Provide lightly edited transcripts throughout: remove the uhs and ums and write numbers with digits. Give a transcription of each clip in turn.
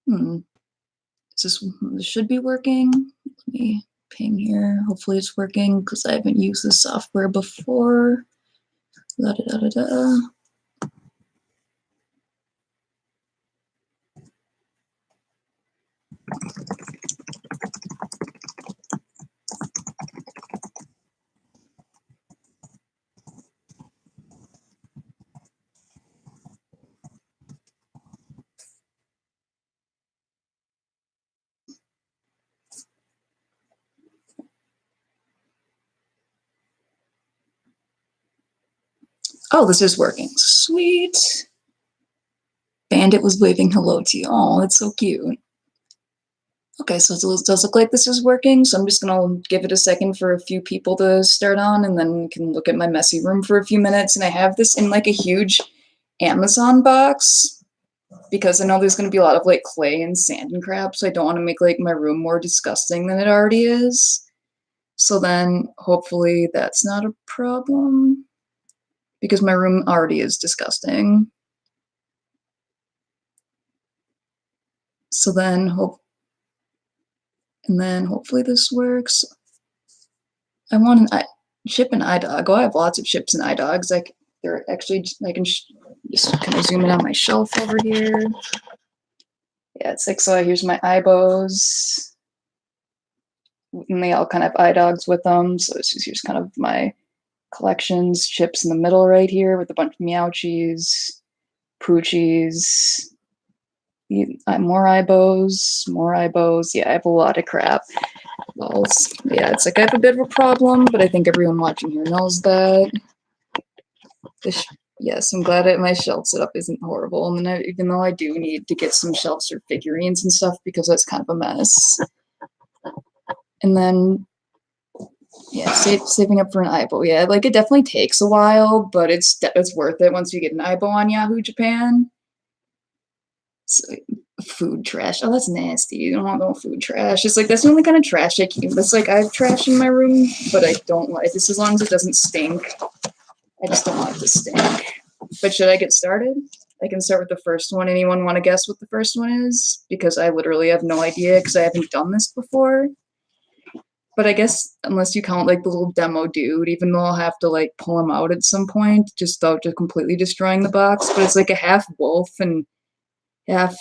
This should be working. Let me ping here. Hopefully it's working because I haven't used this software before. Da, da, da, da, da. Oh, this is working. Sweet. Bandit was waving hello to you. Oh, it's so cute. Okay, so it does look like this is working, so I'm just gonna give it a second for a few people to start on, and then we can look at my messy room for a few minutes. And I have this in like a huge Amazon box because I know there's gonna be a lot of like clay and sand and crap, so I don't want to make like my room more disgusting than it already is. So then hopefully that's not a problem because my room already is disgusting. So then hopefully this works. I want an ship and iDog. Oh, I have lots of ships and iDogs. They're actually, I can just kind of zoom in on my shelf over here. Yeah, it's like, so here's my iBos. And they all kind of have iDogs with them. So here's kind of my collections, chips in the middle right here with a bunch of Meowchies, Poochies, more iBos. Yeah, I have a lot of crap. Well, yeah, it's like I have a bit of a problem, but I think everyone watching here knows that. Yes, I'm glad that my shelf setup isn't horrible. And then even though I do need to get some shelves for figurines and stuff because that's kind of a mess. And then, yeah, saving up for an iBo. Yeah, like it definitely takes a while, but it's worth it once you get an iBo on Yahoo Japan. So, food trash. Oh, that's nasty. You don't want no food trash. It's like that's the only kind of trash I keep. It's like I have trash in my room, but I don't like this as long as it doesn't stink. I just don't want it to stink. But should I get started? I can start with the first one. Anyone want to guess what the first one is? Because I literally have no idea because I haven't done this before. But I guess unless you count like the little demo dude, even though I'll have to like pull him out at some point just without just completely destroying the box. But it's like a half wolf and half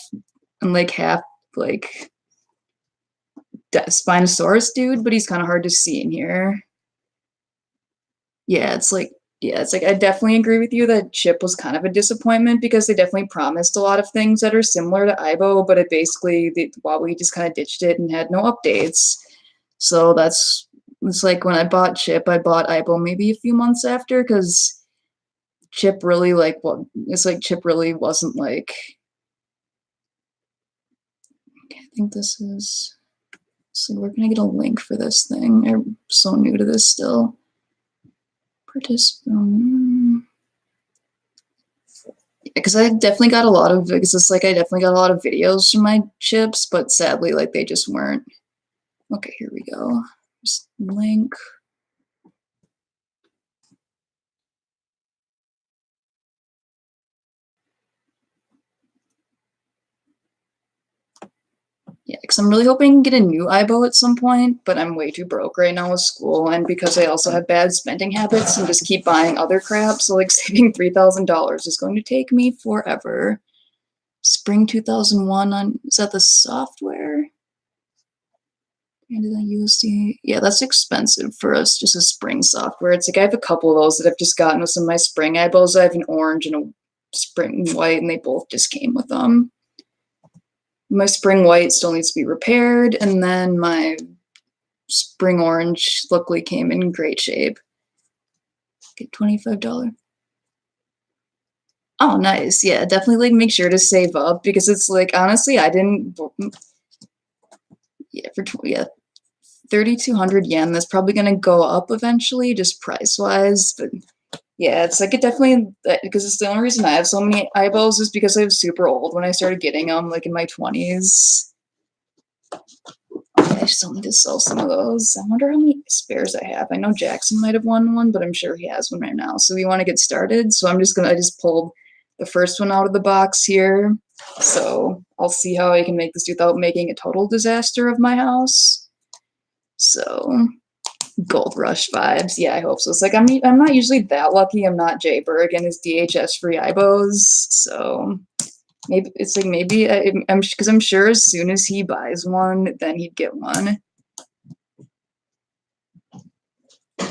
like Spinosaurus dude, but he's kind of hard to see in here. Yeah, it's like I definitely agree with you that Chip was kind of a disappointment because they definitely promised a lot of things that are similar to iBo, but it basically Huawei just kind of ditched it and had no updates. So it's like when I bought Chip, I bought iBo maybe a few months after because Chip really Chip really wasn't like. Okay, I think this is. So we're gonna get a link for this thing. I'm so new to this still. Participant. Because I definitely got a lot of. Because it's like I definitely got a lot of videos from my chips, but sadly, like they just weren't. Okay, here we go. Just link. Yeah, because I'm really hoping to get a new iBo at some point, but I'm way too broke right now with school, and because I also have bad spending habits and just keep buying other crap, so like saving $3,000 is going to take me forever. Spring 2001 is that the software? USD. Yeah, that's expensive for us, just a spring software. It's like I have a couple of those that I've just gotten with some of my spring iBos. I have an orange and a spring white, and they both just came with them. My spring white still needs to be repaired, and then my spring orange luckily came in great shape. Get $25. Oh, nice. Yeah, definitely like make sure to save up because it's like honestly, I didn't. Yeah, 3,200 yen. That's probably gonna go up eventually, just price wise. But yeah, it's like it definitely because it's the only reason I have so many iBos is because I was super old when I started getting them, like in my 20s. I still need to sell some of those. I wonder how many spares I have. I know Jackson might have won one, but I'm sure he has one right now. So we want to get started. So I just pulled the first one out of the box here. So I'll see how I can make this without making a total disaster of my house. So Gold Rush vibes. Yeah, I hope so. It's like I'm not usually that lucky. I'm not Jay Berg and his DHS free IBOs. So maybe it's like maybe I'm because I'm sure as soon as he buys one, then he'd get one.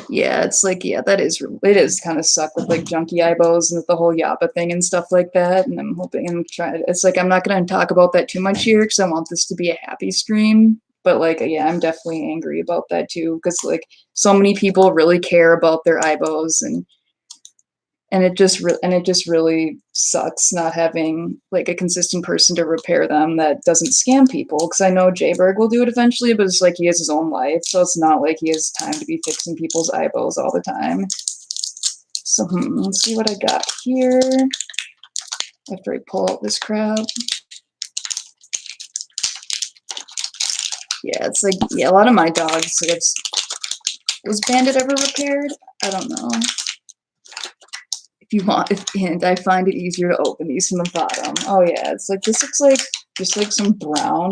Yeah, it's like, yeah, it is kind of suck with like junky IBOs and with the whole Yappa thing and stuff like that. And I'm hoping and trying. It's like I'm not going to talk about that too much here because I want this to be a happy stream. But like, yeah, I'm definitely angry about that too because like so many people really care about their IBOs and it just really sucks not having like a consistent person to repair them that doesn't scam people. Because I know Jayberg will do it eventually, but it's like he has his own life, so it's not like he has time to be fixing people's IBOs all the time. So let's see what I got here after I pull out this crap. Yeah, it's like, yeah, a lot of my dogs. Like was Bandit ever repaired? I don't know. If you want, and I find it easier to open these from the bottom. Oh yeah, it's like this looks like just like some brown.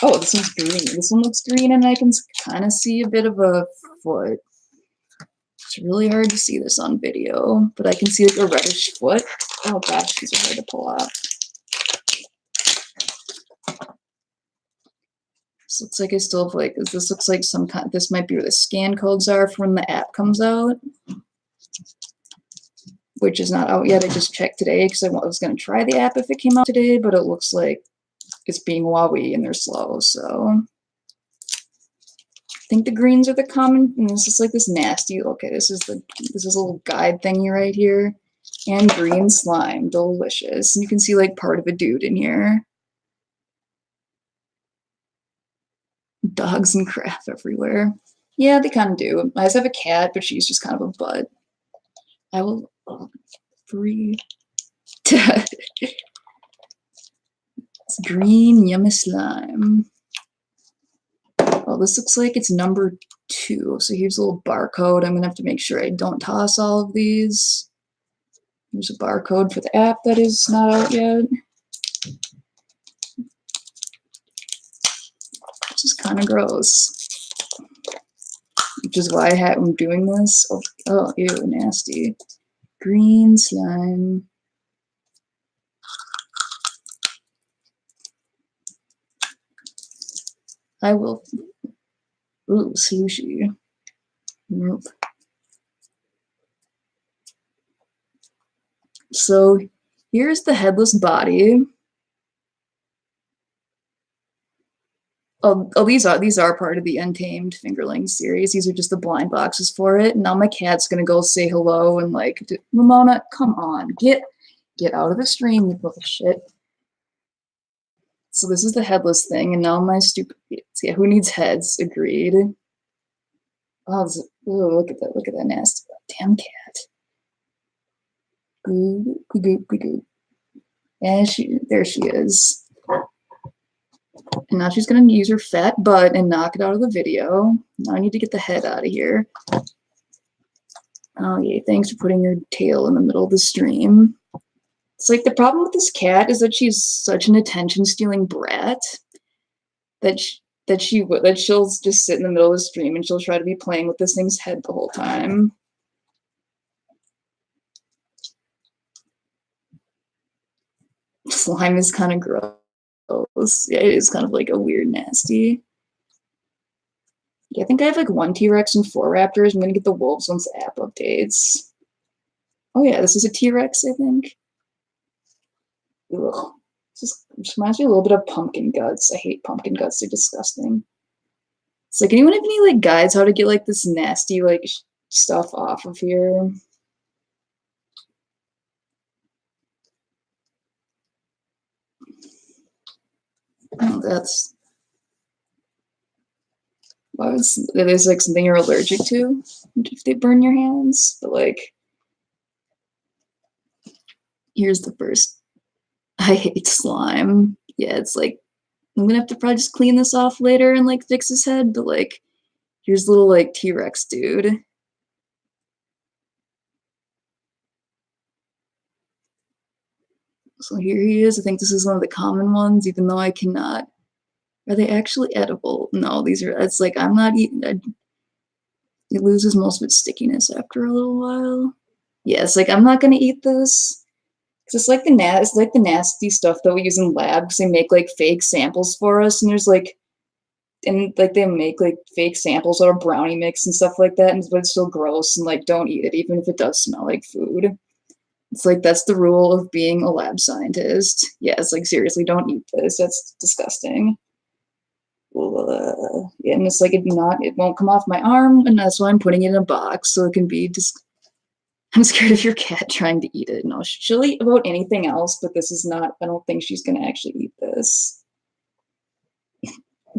Oh, this one's green. This one looks green, and I can kind of see a bit of a foot. It's really hard to see this on video, but I can see like a reddish foot. Oh gosh, these are hard to pull off. This looks like I still have like, this looks like some kind, this might be where the scan codes are for when the app comes out, which is not out yet. I just checked today because I was going to try the app if it came out today, but it looks like it's being Huawei and they're slow, so I think the greens are the common, and this is like this nasty, okay, this is a little guide thingy right here, and green slime, delicious, and you can see like part of a dude in here. Dogs and crap everywhere. Yeah, they kind of do. I just have a cat, but she's just kind of a butt. I will free. It's green yummy slime. Oh, this looks like it's number 2. So here's a little barcode. I'm gonna have to make sure I don't toss all of these. Here's a barcode for the app that is not out yet. Which is kind of gross. Which is why I'm doing this. Oh, ew, nasty. Green slime. I will. Ooh, sushi. Nope. So here's the headless body. Oh, these are part of the Untamed Fingerling series. These are just the blind boxes for it. Now my cat's gonna go say hello and like, Ramona, come on, get out of the stream, you little shit. So this is the headless thing, and now my stupid, yeah, who needs heads? Agreed. Oh, look at that nasty damn cat. Goo, goo, goo, goo, goo. And there she is. And now she's gonna use her fat butt and knock it out of the video. Now I need to get the head out of here. Oh yay, thanks for putting your tail in the middle of the stream. It's like the problem with this cat is that she's such an attention-stealing brat that she'll just sit in the middle of the stream and she'll try to be playing with this thing's head the whole time. Slime is kind of gross. Yeah, it is kind of like a weird, nasty. Yeah, I think I have like 1 T-Rex and 4 raptors. I'm gonna get the wolves once the app updates. Oh yeah, this is a T-Rex, I think. Ugh. This reminds me a little bit of pumpkin guts. I hate pumpkin guts. They're disgusting. It's like, anyone have any like guides how to get like this nasty like stuff off of here? Oh, that's it is like something you're allergic to if they burn your hands. But like, here's the first. I hate slime. Yeah, it's like I'm gonna have to probably just clean this off later and like fix his head. But like, here's little like T-Rex dude. So here he is. I think this is one of the common ones, even though I cannot. Are they actually edible? No, these are, it's like, I'm not eating, it loses most of its stickiness after a little while. Yeah, it's like, I'm not gonna eat this. Cause it's like the nasty stuff that we use in labs. They make like fake samples for us, and there's like, and like they make like fake samples out of brownie mix and stuff like that, and but it's still gross, and like don't eat it, even if it does smell like food. It's like that's the rule of being a lab scientist. Yeah, it's like seriously, don't eat this. That's disgusting. Yeah, and it's like it won't come off my arm, and that's why I'm putting it in a box so it can be just. I'm scared of your cat trying to eat it. No, she'll eat about anything else, but this is not. I don't think she's gonna actually eat this.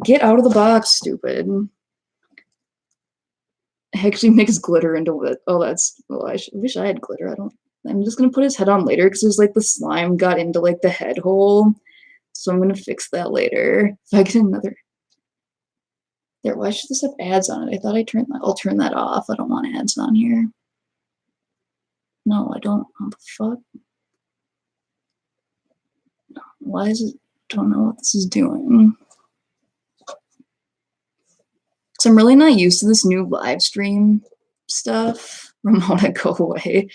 Get out of the box, stupid. It actually makes glitter into it. Oh, that's. Well, wish I had glitter. I don't. I'm just gonna put his head on later because there's like the slime got into like the head hole, so I'm gonna fix that later. If I get another. There, why should this have ads on it? I thought I turned that. I'll turn that off. I don't want ads on here. No, I don't. What the fuck? Why is it? Don't know what this is doing. So I'm really not used to this new live stream stuff. Ramona, go away.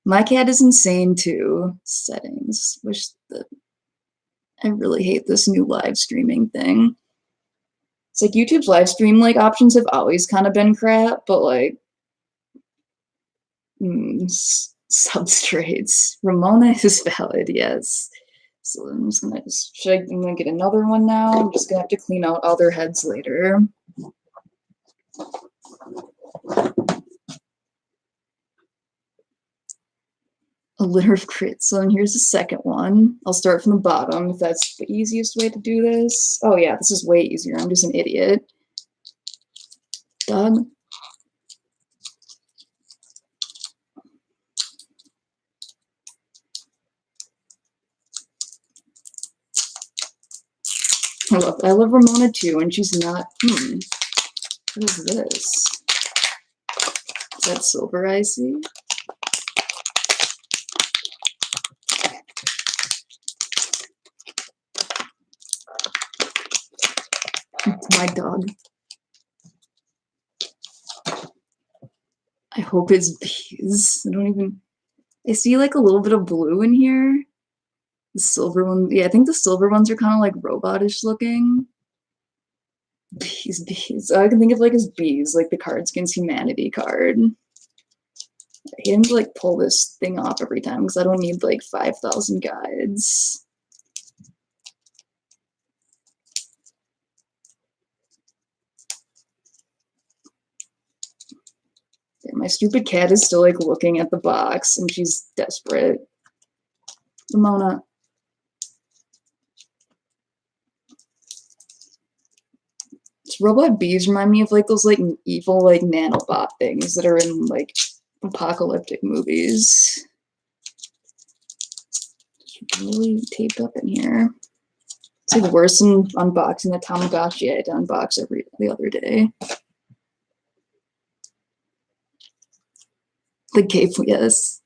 My cat is insane too. Settings. Wish that I really hate this new live streaming thing. It's like YouTube's live stream like options have always kind of been crap, but like substrates. Ramona is valid, yes. So I'm just gonna I'm gonna get another one now. I'm just gonna have to clean out all their heads later. A litter of crits. So and here's the second one. I'll start from the bottom if that's the easiest way to do this. Oh yeah, this is way easier. I'm just an idiot. Dog. I love Ramona too, and she's not. What is this? Is that silver I see? My dog. I hope it's bees. I don't even. I see like a little bit of blue in here. The silver one, yeah, I think the silver ones are kind of like robotish looking. Bees. All I can think of like is bees, like the Cards Against Humanity card. I hate him to like pull this thing off every time because I don't need like 5,000 guides. My stupid cat is still like looking at the box and she's desperate. Ramona. Robot bees remind me of like those like evil like nanobot things that are in like apocalyptic movies. It's really taped up in here. It's like worse than unboxing the Tamagotchi I had to unbox the other day. The cape, yes.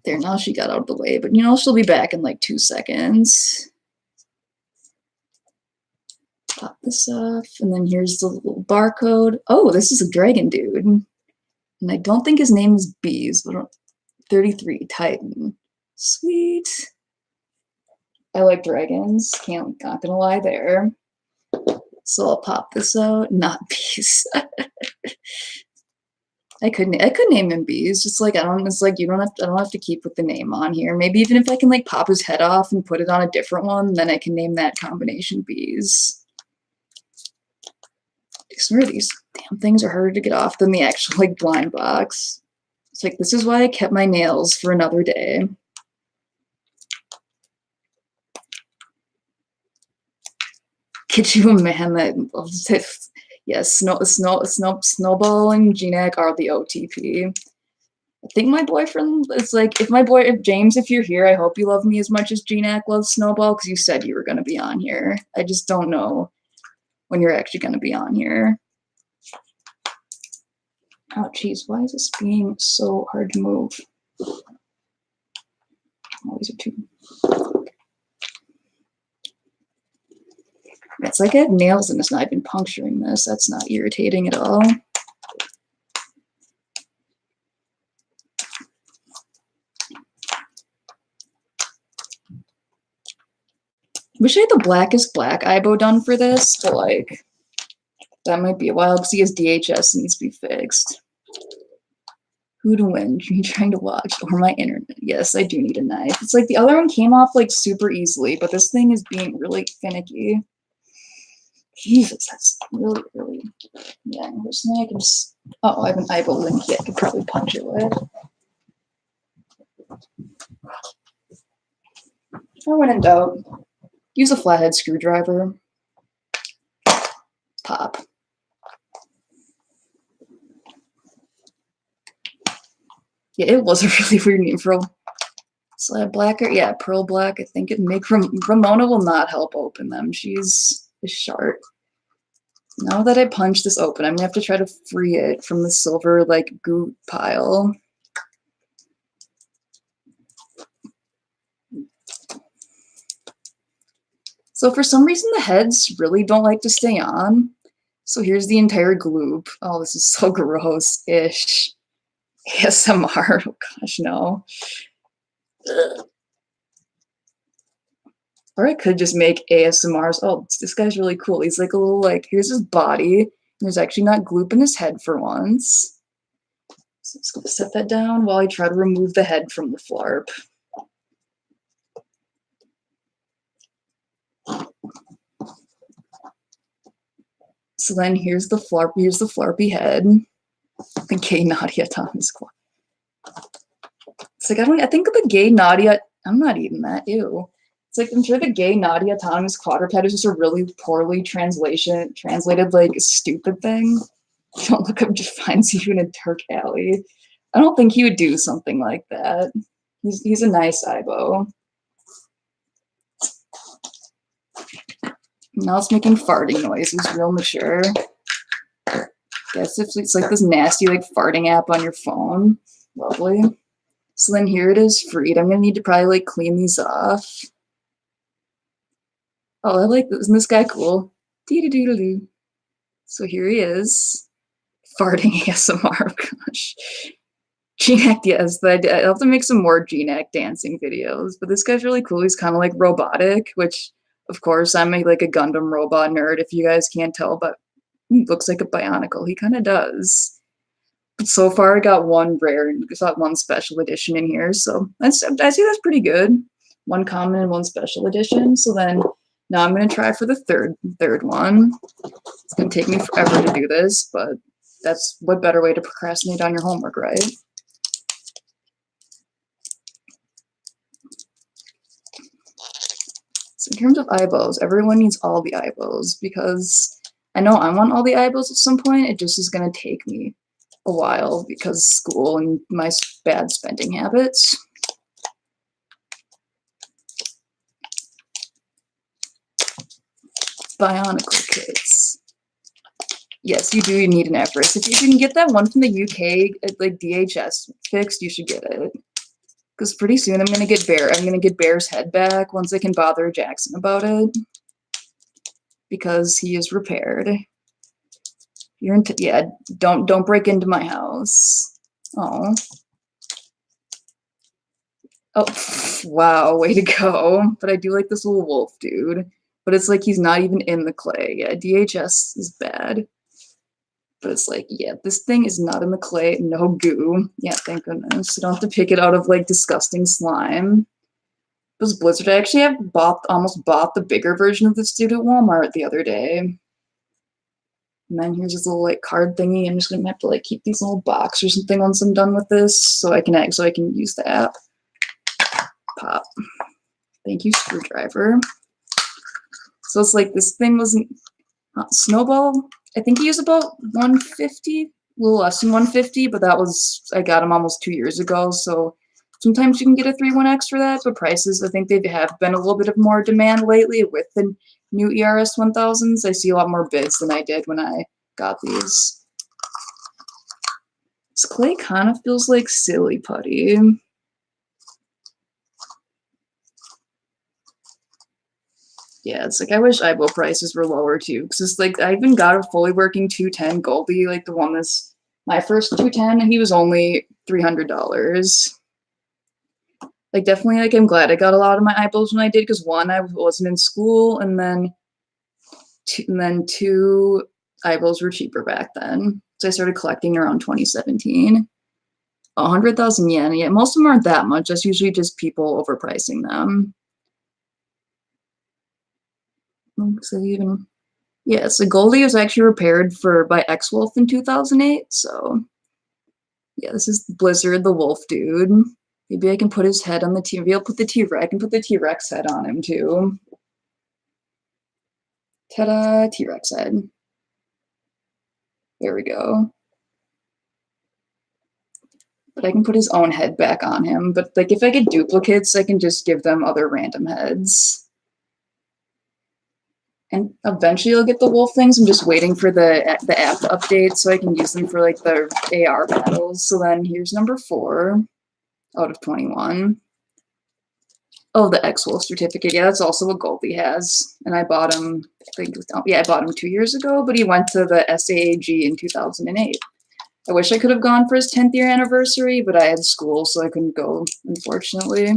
There, now she got out of the way, but you know, she'll be back in like 2 seconds. Pop this off, and then here's the little barcode. Oh, this is a dragon dude. And I don't think his name is Bees, but 33 Titan. Sweet. I like dragons. Not gonna lie there. So I'll pop this out. Not Bees. I could name him Bees. Just like I don't. It's like I don't have to keep with the name on here. Maybe even if I can like pop his head off and put it on a different one, then I can name that combination Bees. I swear these damn things are harder to get off than the actual like blind box. It's like this is why I kept my nails for another day. Get you a man that yes, Snowball and Genak are the OTP. I think my boyfriend is like, if James, if you're here, I hope you love me as much as Genak loves Snowball because you said you were going to be on here. I just don't know when you're actually going to be on here. Oh, geez, why is this being so hard to move? Oh, these are too... It's like I have nails in this and I've been puncturing this. That's not irritating at all. Wish I had the blackest black eyebow done for this, but like, that might be a while because he has DHS and needs to be fixed. Who to win? Are you trying to watch? Or my internet? Yes, I do need a knife. It's like the other one came off like super easily, but this thing is being really finicky. Jesus, that's really, really... Yeah, there's something I can just... Oh, I have an eyebow link here I could probably punch it with. Or when in doubt, use a flathead screwdriver. Pop. Yeah, it was a really weird name for a slab blacker. Yeah, pearl black. I think it'd make Ramona will not help open them. She's a shark. Now that I punch this open, I'm gonna have to try to free it from the silver like goo pile. So for some reason the heads really don't like to stay on. So here's the entire gloop. Oh, this is so gross-ish. ASMR. Oh gosh, no. Ugh. Or I could just make ASMRs. Oh, this guy's really cool. He's like a little like, here's his body. There's actually not gloop in his head for once. So I'm just gonna set that down while I try to remove the head from the flarp. So then here's the flarpy head. The gay Nadia Thomas Quad. It's like I think of the gay Nadia. I'm not eating that. Ew. It's like I'm sure the gay Nadia Autonomous quadruped is just a really poorly translated like stupid thing. Don't look up just finds you in a dark alley. I don't think he would do something like that. He's a nice eyebow. Now it's making farting noises, real mature. Guess if it's like this nasty like farting app on your phone. Lovely. So then here it is freed. I'm gonna need to probably like clean these off. Oh, I like this. Isn't this guy cool? Dee-doo-doo-doo-doo. So here he is. Farting ASMR, gosh. G-Neck, yes. I'll have to make some more G-Neck dancing videos. But this guy's really cool. He's kind of like robotic, which, of course, I'm like a Gundam robot nerd, if you guys can't tell, but he looks like a Bionicle. He kind of does. But so far, I got one rare, got one special edition in here, so I see that's pretty good. One common and one special edition. So then now I'm going to try for the third one. It's going to take me forever to do this, but that's what better way to procrastinate on your homework, right? So in terms of eyebows, everyone needs all the eyebows because I know I want all the eyebows at some point. It just is going to take me a while because school and my bad spending habits. Bionicle kits. Yes, you do need an Everest. If you can get that one from the UK, like DHS fixed, you should get it. Because pretty soon I'm gonna get Bear's head back once I can bother Jackson about it. Because he is repaired. Yeah, don't break into my house. Oh. Oh, wow, way to go. But I do like this little wolf dude. But it's like he's not even in the clay. Yeah, DHS is bad. But it's like, yeah, this thing is not in the clay. No goo. Yeah, thank goodness. You don't have to pick it out of like disgusting slime. Because Blizzard, I actually have almost bought the bigger version of this dude at Walmart the other day. And then here's this little like card thingy. I'm just gonna have to like keep these little box or something once I'm done with this, so I can use the app. Pop. Thank you, screwdriver. So it's like this thing wasn't Snowball. I think he was about 150, a little less than 150, but that was I got him almost 2 years ago. So sometimes you can get a 3-1X for that, but prices I think they have been a little bit of more demand lately with the new ERS 1000s. I see a lot more bids than I did when I got these. This clay kind of feels like silly putty. Yeah, it's like I wish eyeball prices were lower too, because it's like I even got a fully working 210 Goldie, like the one that's my first 210, and he was only $300. Like definitely, like I'm glad I got a lot of my eyeballs when I did, because one, I wasn't in school, and then two, eyeballs were cheaper back then. So I started collecting around 2017. 100,000 yen. Yeah, most of them aren't that much. That's usually just people overpricing them. So even yeah, so Goldie was actually repaired by X-Wolf in 2008. So yeah, this is Blizzard, the wolf dude. Maybe I can put his head on the T. Maybe I'll put the T-Rex. I can put the T-Rex head on him too. Ta-da! T-Rex head. There we go. But I can put his own head back on him. But like if I get duplicates, I can just give them other random heads. And eventually I'll get the wolf things. I'm just waiting for the app to update so I can use them for like the AR battles. So then here's number 4 out of 21. Oh, the X-Wolf certificate. Yeah, that's also what Goldie has. And I bought him, I bought him 2 years ago, but he went to the SAAG in 2008. I wish I could have gone for his 10th year anniversary, but I had school, so I couldn't go, unfortunately.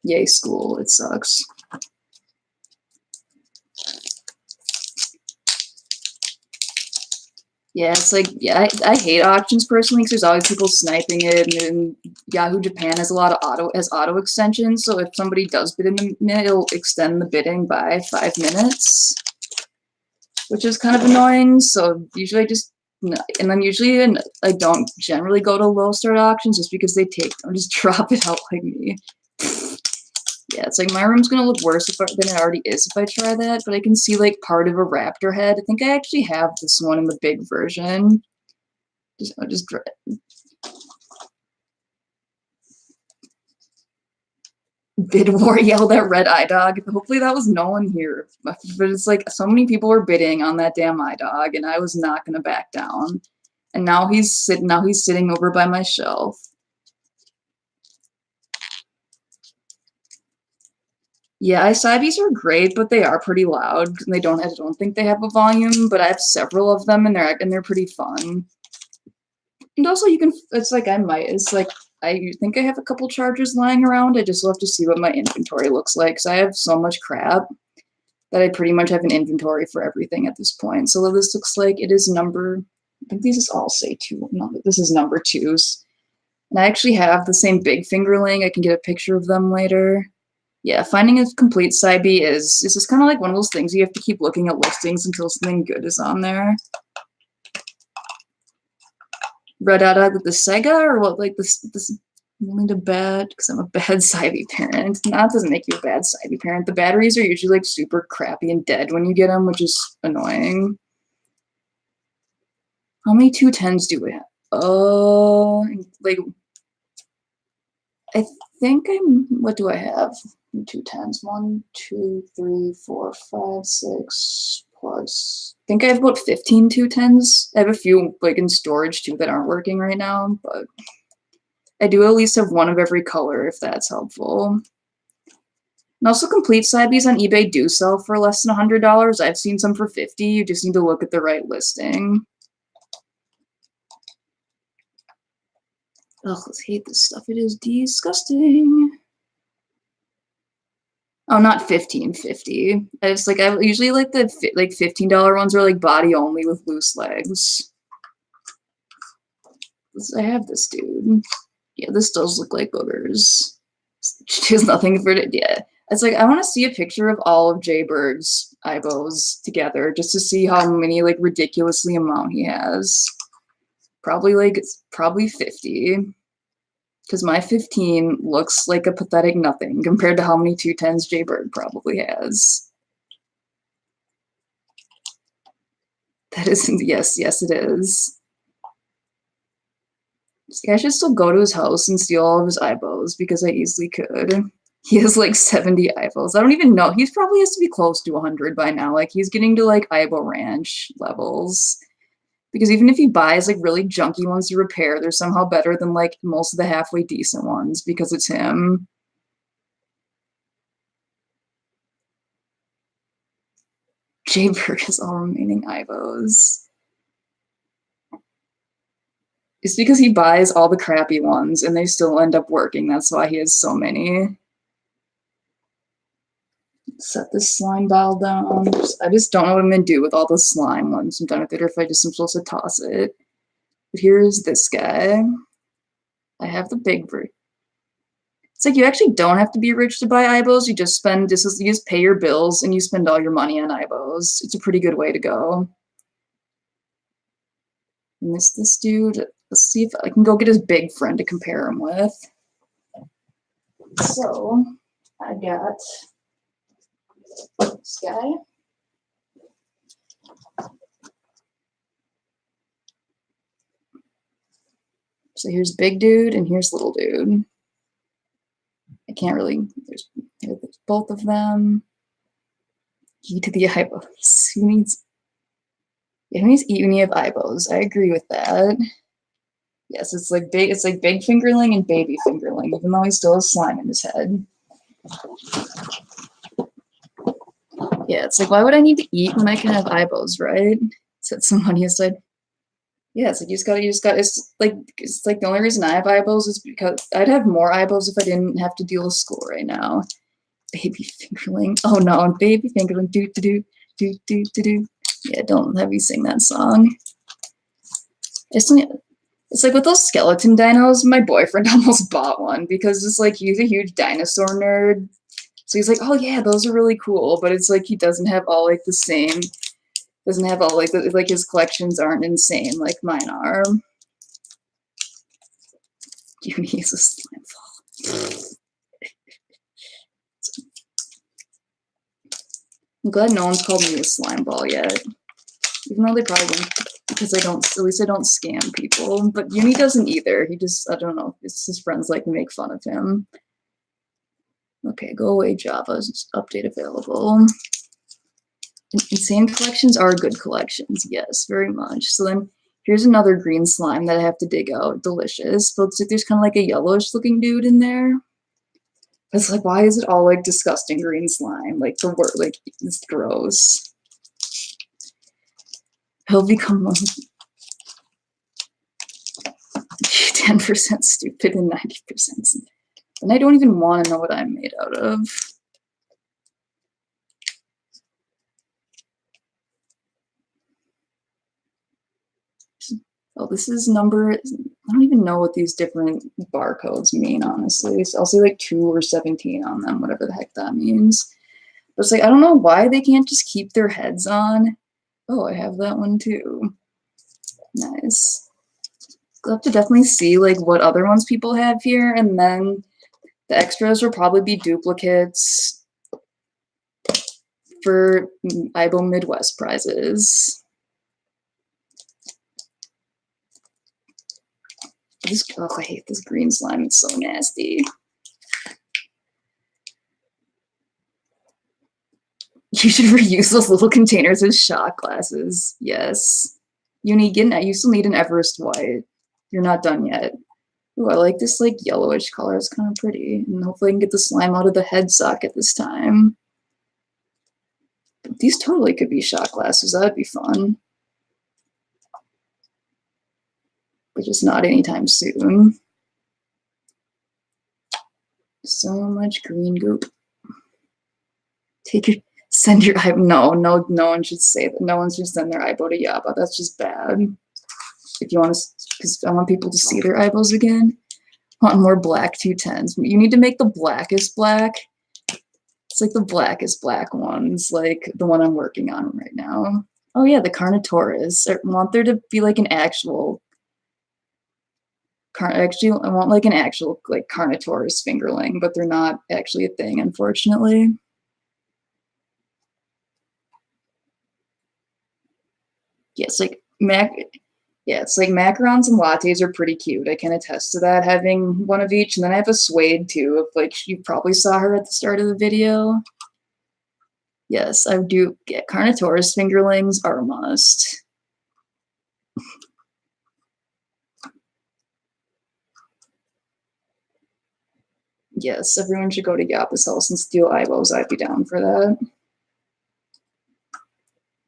Yay, school. It sucks. Yeah, it's like, yeah, I hate auctions personally because there's always people sniping it, and Yahoo Japan has a lot of auto extensions, so if somebody does bid in a minute, it'll extend the bidding by 5 minutes, which is kind of annoying. So usually and then usually I don't generally go to low start auctions just because they just drop it out like me. Yeah, it's like my room's gonna look worse than it already is if I try that, but I can see like part of a raptor head. I think I actually have this one in the big version. I'll just bid war, yell that red eye dog. Hopefully that was no one here, but it's like so many people were bidding on that damn eye dog, and I was not gonna back down. And now he's sitting over by my shelf. Yeah, ICBs are great, but they are pretty loud. And I don't think they have a volume, but I have several of them, and they're pretty fun. And also, it's like I think I have a couple chargers lying around. I just love to see what my inventory looks like, because I have so much crap that I pretty much have an inventory for everything at this point. So this looks like it is I think these all say 2. No, this is number 2s. And I actually have the same big fingerling. I can get a picture of them later. Yeah, finding a complete side B is just kind of like one of those things you have to keep looking at listings until something good is on there. Red out with the Sega, or what? Like this only the bad, because I'm a bad Sybie parent. No, that doesn't make you a bad Sybie parent. The batteries are usually like super crappy and dead when you get them, which is annoying. How many 210s do we have? Like I think what do I have? 210s. 1, 2, 3, 4, 5, 6 plus. I think I have about 15 210s. I have a few like in storage too that aren't working right now, but I do at least have one of every color if that's helpful. And also complete Cybies on eBay do sell for less than $100. I've seen some for $50. You just need to look at the right listing. Ugh, I hate this stuff. It is disgusting. Oh, not $15.50. It's like I usually like the $15 ones are like body only with loose legs. I have this dude. Yeah, this does look like boogers. There's nothing for it. Yeah, it's like I want to see a picture of all of Jay Berg's eyebrows together just to see how many like ridiculously amount he has. Probably 50. Because my 15 looks like a pathetic nothing compared to how many 210s Jay Berg probably has. That isn't, yes, it is. I should still go to his house and steal all of his eyeballs because I easily could. He has like 70 eyeballs. I don't even know. He probably has to be close to 100 by now. Like he's getting to like eyeball ranch levels. Because even if he buys like really junky ones to repair, they're somehow better than like most of the halfway decent ones because it's him. Jayberg has all remaining Ivos. It's because he buys all the crappy ones and they still end up working. That's why he has so many. Set this slime ball down. I just don't know what I'm going to do with all the slime ones. I'm done with it, or if I just am supposed to toss it. But here's this guy. I have the big breed. It's like you actually don't have to be rich to buy Ibos. You just you just pay your bills and you spend all your money on Ibos. It's a pretty good way to go. And this dude, let's see if I can go get his big friend to compare him with. So I got this guy. So here's big dude and here's little dude. I can't really, there's both of them. Key to the Ibos. Who needs Uni of Ibos? I agree with that. Yes, it's like big Fingerling and baby Fingerling, even though he still has slime in his head. Yeah, it's like, why would I need to eat when I can have Ibos, right? Set some money aside. Yeah, it's like it's like the only reason I have Ibos is because I'd have more Ibos if I didn't have to deal with school right now. Baby Fingerling. Oh no, baby Fingerling. Do do do do do do do. Yeah, don't have me sing that song. It's like with those skeleton dinos, my boyfriend almost bought one because it's like he's a huge dinosaur nerd. So he's like, oh yeah, those are really cool, but it's like he doesn't have all like the same, doesn't have all like his collections aren't insane like mine are. Uni is a slime ball. I'm glad no one's called me a slime ball yet. Even though they probably won't, because at least I don't scam people. But Uni doesn't either. He just, I don't know, it's his friends like to make fun of him. Okay, go away, Java. Update available. Insane collections are good collections. Yes, very much. So then here's another green slime that I have to dig out. Delicious. But it's like there's kind of like a yellowish looking dude in there. It's like, why is it all like disgusting green slime? Like the word, like it's gross. He'll become 10% stupid and 90%. And I don't even want to know what I'm made out of. Oh, this is number, I don't even know what these different barcodes mean, honestly. So I'll say like 2 or 17 on them, whatever the heck that means. But it's like, I don't know why they can't just keep their heads on. Oh, I have that one too. Nice. I'll have to definitely see like what other ones people have here, and then the extras will probably be duplicates for IBO Midwest prizes. I hate this green slime. It's so nasty. You should reuse those little containers as shot glasses. Yes. You still need an Everest White. You're not done yet. Ooh, I like this like yellowish color. It's kind of pretty. And hopefully I can get the slime out of the head socket this time. But these totally could be shot glasses. That'd be fun. But just not anytime soon. So much green goop. Send your no one should say that. No one should send their IBO to Yaba. That's just bad. If you want to, because I want people to see their IBOs again. I want more black 210s. You need to make the blackest black. It's like the blackest black ones, like the one I'm working on right now. Oh yeah, the Carnotaurus. I want there to be like an actual. Actually, I want like an actual like Carnotaurus fingerling, but they're not actually a thing, unfortunately. Yes, like it's like macarons and lattes are pretty cute. I can attest to that, having one of each. And then I have a suede too. If like you probably saw her at the start of the video. Yes, I do get Carnotaurus fingerlings are a must. Yes, everyone should go to Yappa's house and steal eyeballs. I'd be down for that.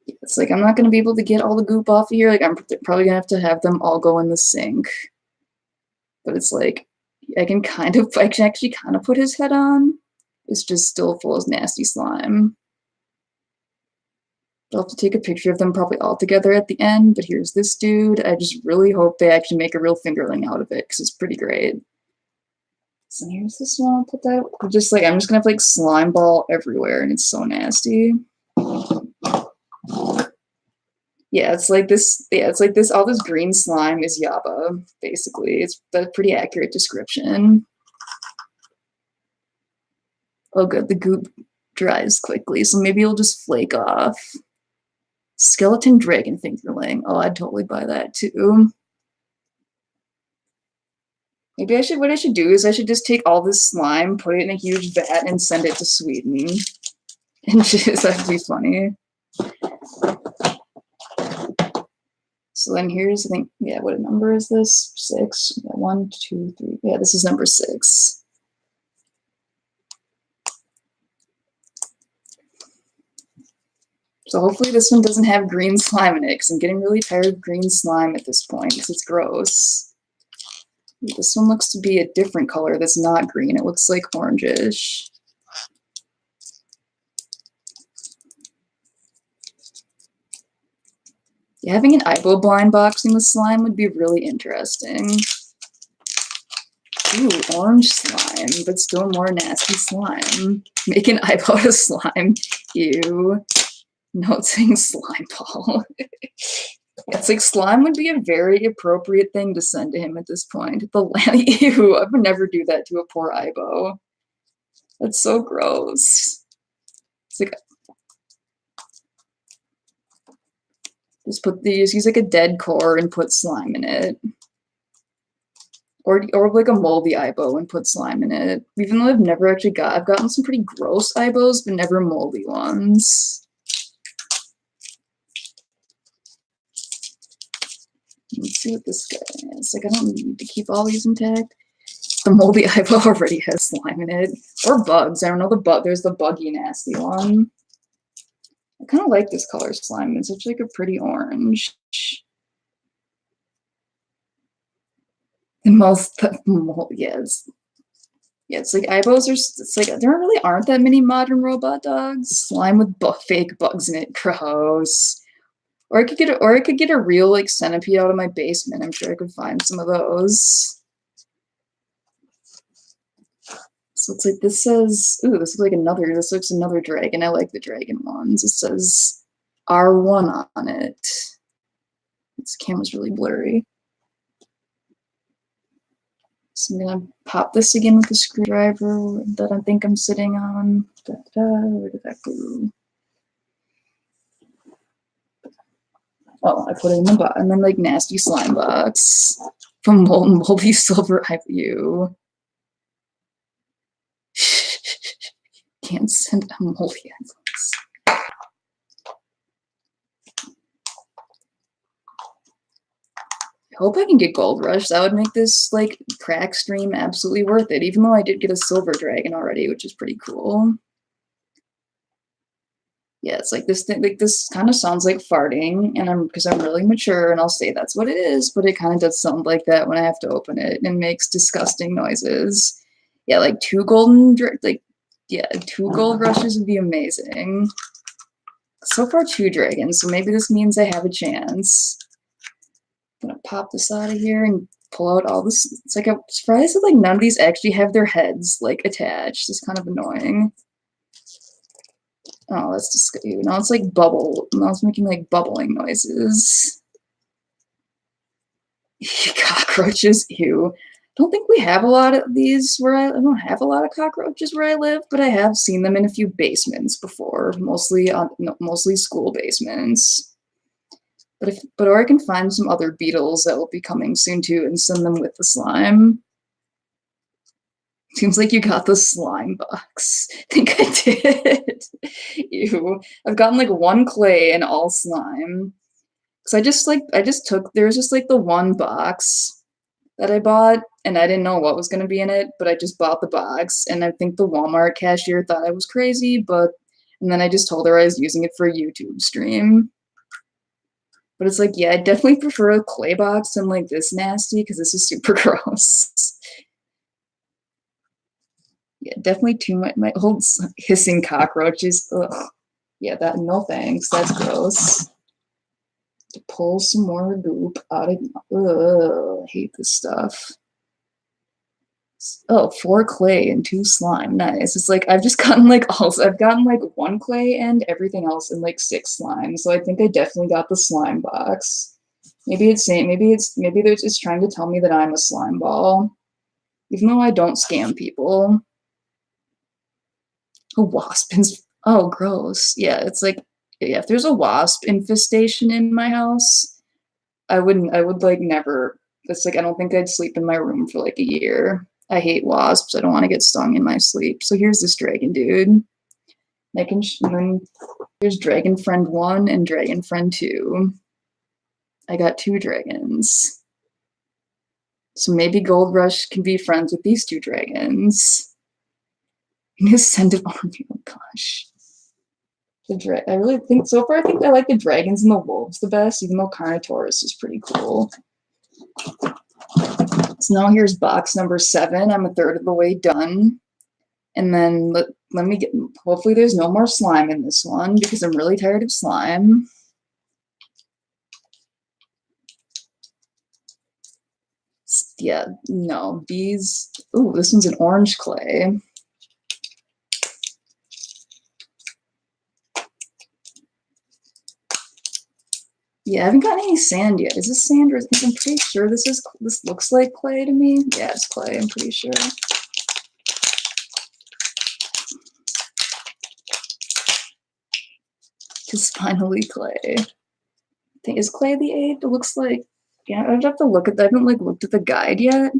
It's like I'm not gonna be able to get all the goop off of here. Like I'm probably gonna have them all go in the sink. But it's like I can actually kind of put his head on. It's just still full of nasty slime. I'll have to take a picture of them probably all together at the end, but here's this dude. I just really hope they actually make a real fingerling out of it because it's pretty great. So here's this one. I'll put that. I'm just gonna have like slime ball everywhere, and it's so nasty. Yeah, it's like this. Yeah, it's like this. All this green slime is Yappa, basically. It's a pretty accurate description. Oh, good. The goop dries quickly, so maybe it'll just flake off. Skeleton dragon fingerling. Oh, I'd totally buy that too. Maybe what I should do is I should just take all this slime, put it in a huge vat, and send it to Sweden. And just, that'd be funny. So then here's, I think, yeah, what number is this? 6. Yeah, 1, 2, 3. Yeah, this is number 6. So hopefully this one doesn't have green slime in it, because I'm getting really tired of green slime at this point, because it's gross. This one looks to be a different color that's not green. It looks like orangish. Yeah, having an eyeball blind boxing with slime would be really interesting. Ooh, orange slime, but still more nasty slime. Make an eyeball of slime. Ew. Note saying slime ball. It's like slime would be a very appropriate thing to send to him at this point. Ew, I would never do that to a poor Aibo. That's so gross. It's like just use like a dead core and put slime in it. Or like a moldy Aibo and put slime in it. Even though I've gotten some pretty gross Aibos, but never moldy ones. Let's see what this guy is. Like, I don't need to keep all these intact. The moldy Aibo already has slime in it. Or bugs. I don't know there's the buggy nasty one. I kind of like this color slime. It's such like a pretty orange. And it's like Aibos it's like there really aren't that many modern robot dogs. Slime with fake bugs in it. Gross. Or I could get a real like centipede out of my basement. I'm sure I could find some of those. So it's like this says, ooh, this looks another dragon. I like the dragon ones. It says R1 on it. This camera's really blurry. So I'm gonna pop this again with the screwdriver that I think I'm sitting on. Where did that go? Oh, I put it in the box, and then like nasty slime box from moldy silver IVU. Can't send a moldy box. I hope I can get Gold Rush. That would make this like crack stream absolutely worth it. Even though I did get a silver dragon already, which is pretty cool. Yeah, it's like this thing. Like this kind of sounds like farting, and because I'm really mature, and I'll say that's what it is. But it kind of does sound like that when I have to open it, and makes disgusting noises. Yeah, like 2 gold rushes would be amazing. So far 2 dragons, so maybe this means I have a chance. I'm gonna pop this out of here and pull out all this. It's like I'm surprised that like none of these actually have their heads like attached. It's kind of annoying. Oh, that's disgusting. Now it's like bubble. Now it's making like bubbling noises. Cockroaches, ew. Don't think we have a lot of these I don't have a lot of cockroaches where I live, but I have seen them in a few basements before, mostly school basements. Or I can find some other beetles that will be coming soon too and send them with the slime. Seems like you got the slime box. I think I did. Ew. I've gotten like 1 clay and all slime. Cause there was just like the one box that I bought, and I didn't know what was going to be in it, but I just bought the box, and I think the Walmart cashier thought I was crazy, and then I just told her I was using it for a YouTube stream. But it's like, yeah, I definitely prefer a clay box than like this nasty, because this is super gross. Yeah, definitely too much. My whole hissing cockroaches. Ugh. Yeah, that, no thanks. That's gross. To pull some more goop out of, ugh, I hate this stuff. Oh, 4 clay and 2 slime. Nice. It's like I've just gotten like I've gotten like 1 clay and everything else and like 6 slime. So I think I definitely got the slime box. Maybe it's saying maybe they're just trying to tell me that I'm a slime ball. Even though I don't scam people. A wasp. Oh, gross. Yeah, it's like, yeah, if there's a wasp infestation in my house, I would like never, it's like I don't think I'd sleep in my room for like a year. I hate wasps. I don't want to get stung in my sleep. So here's this dragon dude. And then here's Dragon Friend 1 and Dragon Friend 2. I got 2 dragons. So maybe Gold Rush can be friends with these 2 dragons. New Scent of Army. Oh gosh. I really think so far. I think I like the dragons and the wolves the best, even though Carnotaurus is pretty cool. So now here's box number 7. I'm a third of the way done. And then let me get, hopefully there's no more slime in this one because I'm really tired of slime. Yeah, no, these, ooh, this one's an orange clay. Yeah, I haven't gotten any sand yet. Is this sand or I'm pretty sure this looks like clay to me. Yeah, it's clay, I'm pretty sure. It's finally clay. Is clay the 8? It looks like, yeah, I'd have to look at that. I haven't like looked at the guide yet.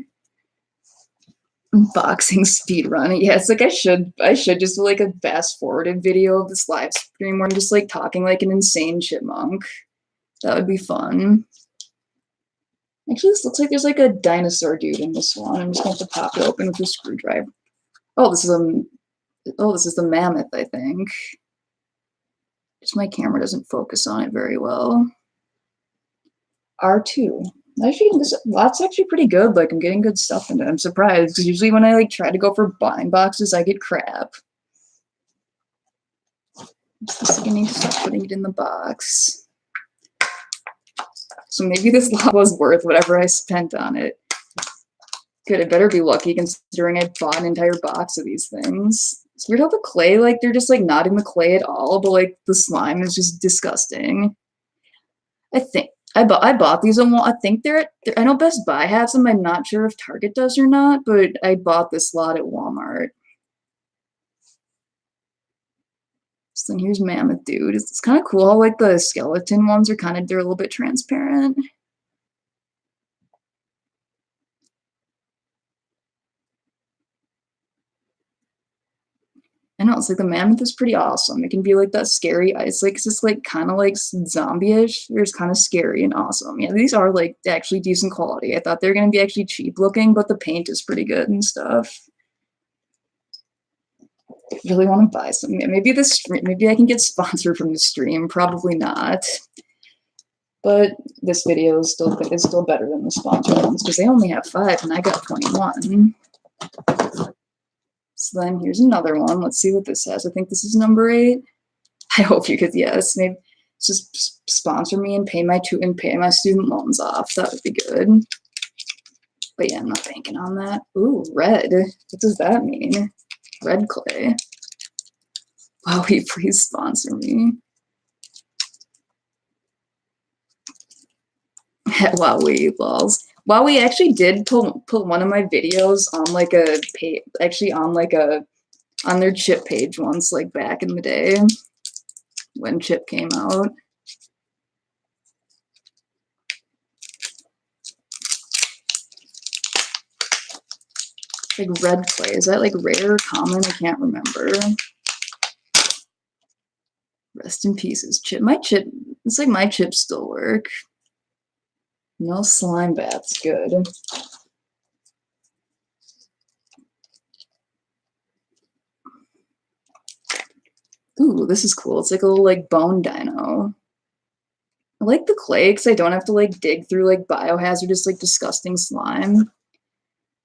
Unboxing speed run. Yeah, it's like I should just do like a fast forwarded video of this live stream where I'm just like talking like an insane chipmunk. That would be fun. Actually, this looks like there's like a dinosaur dude in this one. I'm just going to pop it open with a screwdriver. Oh, this is the mammoth, I think. Just my camera doesn't focus on it very well. R2. Actually, this lot's actually pretty good. Like, I'm getting good stuff in it. I'm surprised, because usually when I like try to go for blind boxes, I get crap. I need to stop putting it in the box. So maybe this lot was worth whatever I spent on it. Good, it better be lucky considering I bought an entire box of these things. It's weird how the clay, like, they're just like not in the clay at all, but like the slime is just disgusting. I think I bought these on, I think I know Best Buy has them. I'm not sure if Target does or not, but I bought this lot at Walmart. So then here's Mammoth Dude. It's kind of cool how like the skeleton ones are they're a little bit transparent. I know, it's like the mammoth is pretty awesome. It can be like that scary ice, like it's just like kind of like zombie-ish. It's kind of scary and awesome. Yeah, these are like actually decent quality. I thought they were gonna be actually cheap looking, but the paint is pretty good and stuff. I really want to buy some. Maybe maybe I can get sponsored from the stream. Probably not. But this video is still better than the sponsored ones because they only have 5 and I got 21. So then here's another one. Let's see what this says. I think this is number 8. I hope you could, yes. Maybe just sponsor me and pay my student loans off. That would be good. But yeah, I'm not banking on that. Ooh, red. What does that mean? Red clay. Wowie, please sponsor me. Wowie, lols. Wowie actually did put one of my videos on like a page, actually on like on their chip page once, like back in the day when chip came out. Like red clay, is that like rare or common? I can't remember. Rest in pieces. It's like my chips still work. No slime baths, good. Ooh, this is cool. It's like a little like bone dino. I like the clay because I don't have to like dig through like biohazardous like disgusting slime.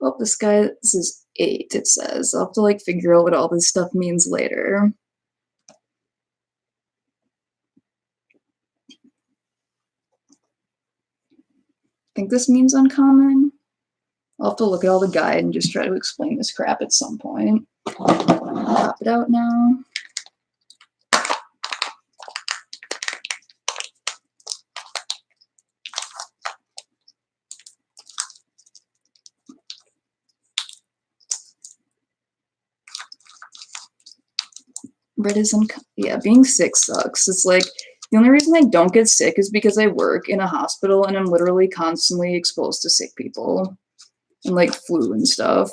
Oh, this is 8, it says. I'll have to like figure out what all this stuff means later. I think this means uncommon. I'll have to look at all the guide and just try to explain this crap at some point. Pop it out now. Red is yeah, being sick sucks. It's like the only reason I don't get sick is because I work in a hospital and I'm literally constantly exposed to sick people and like flu and stuff.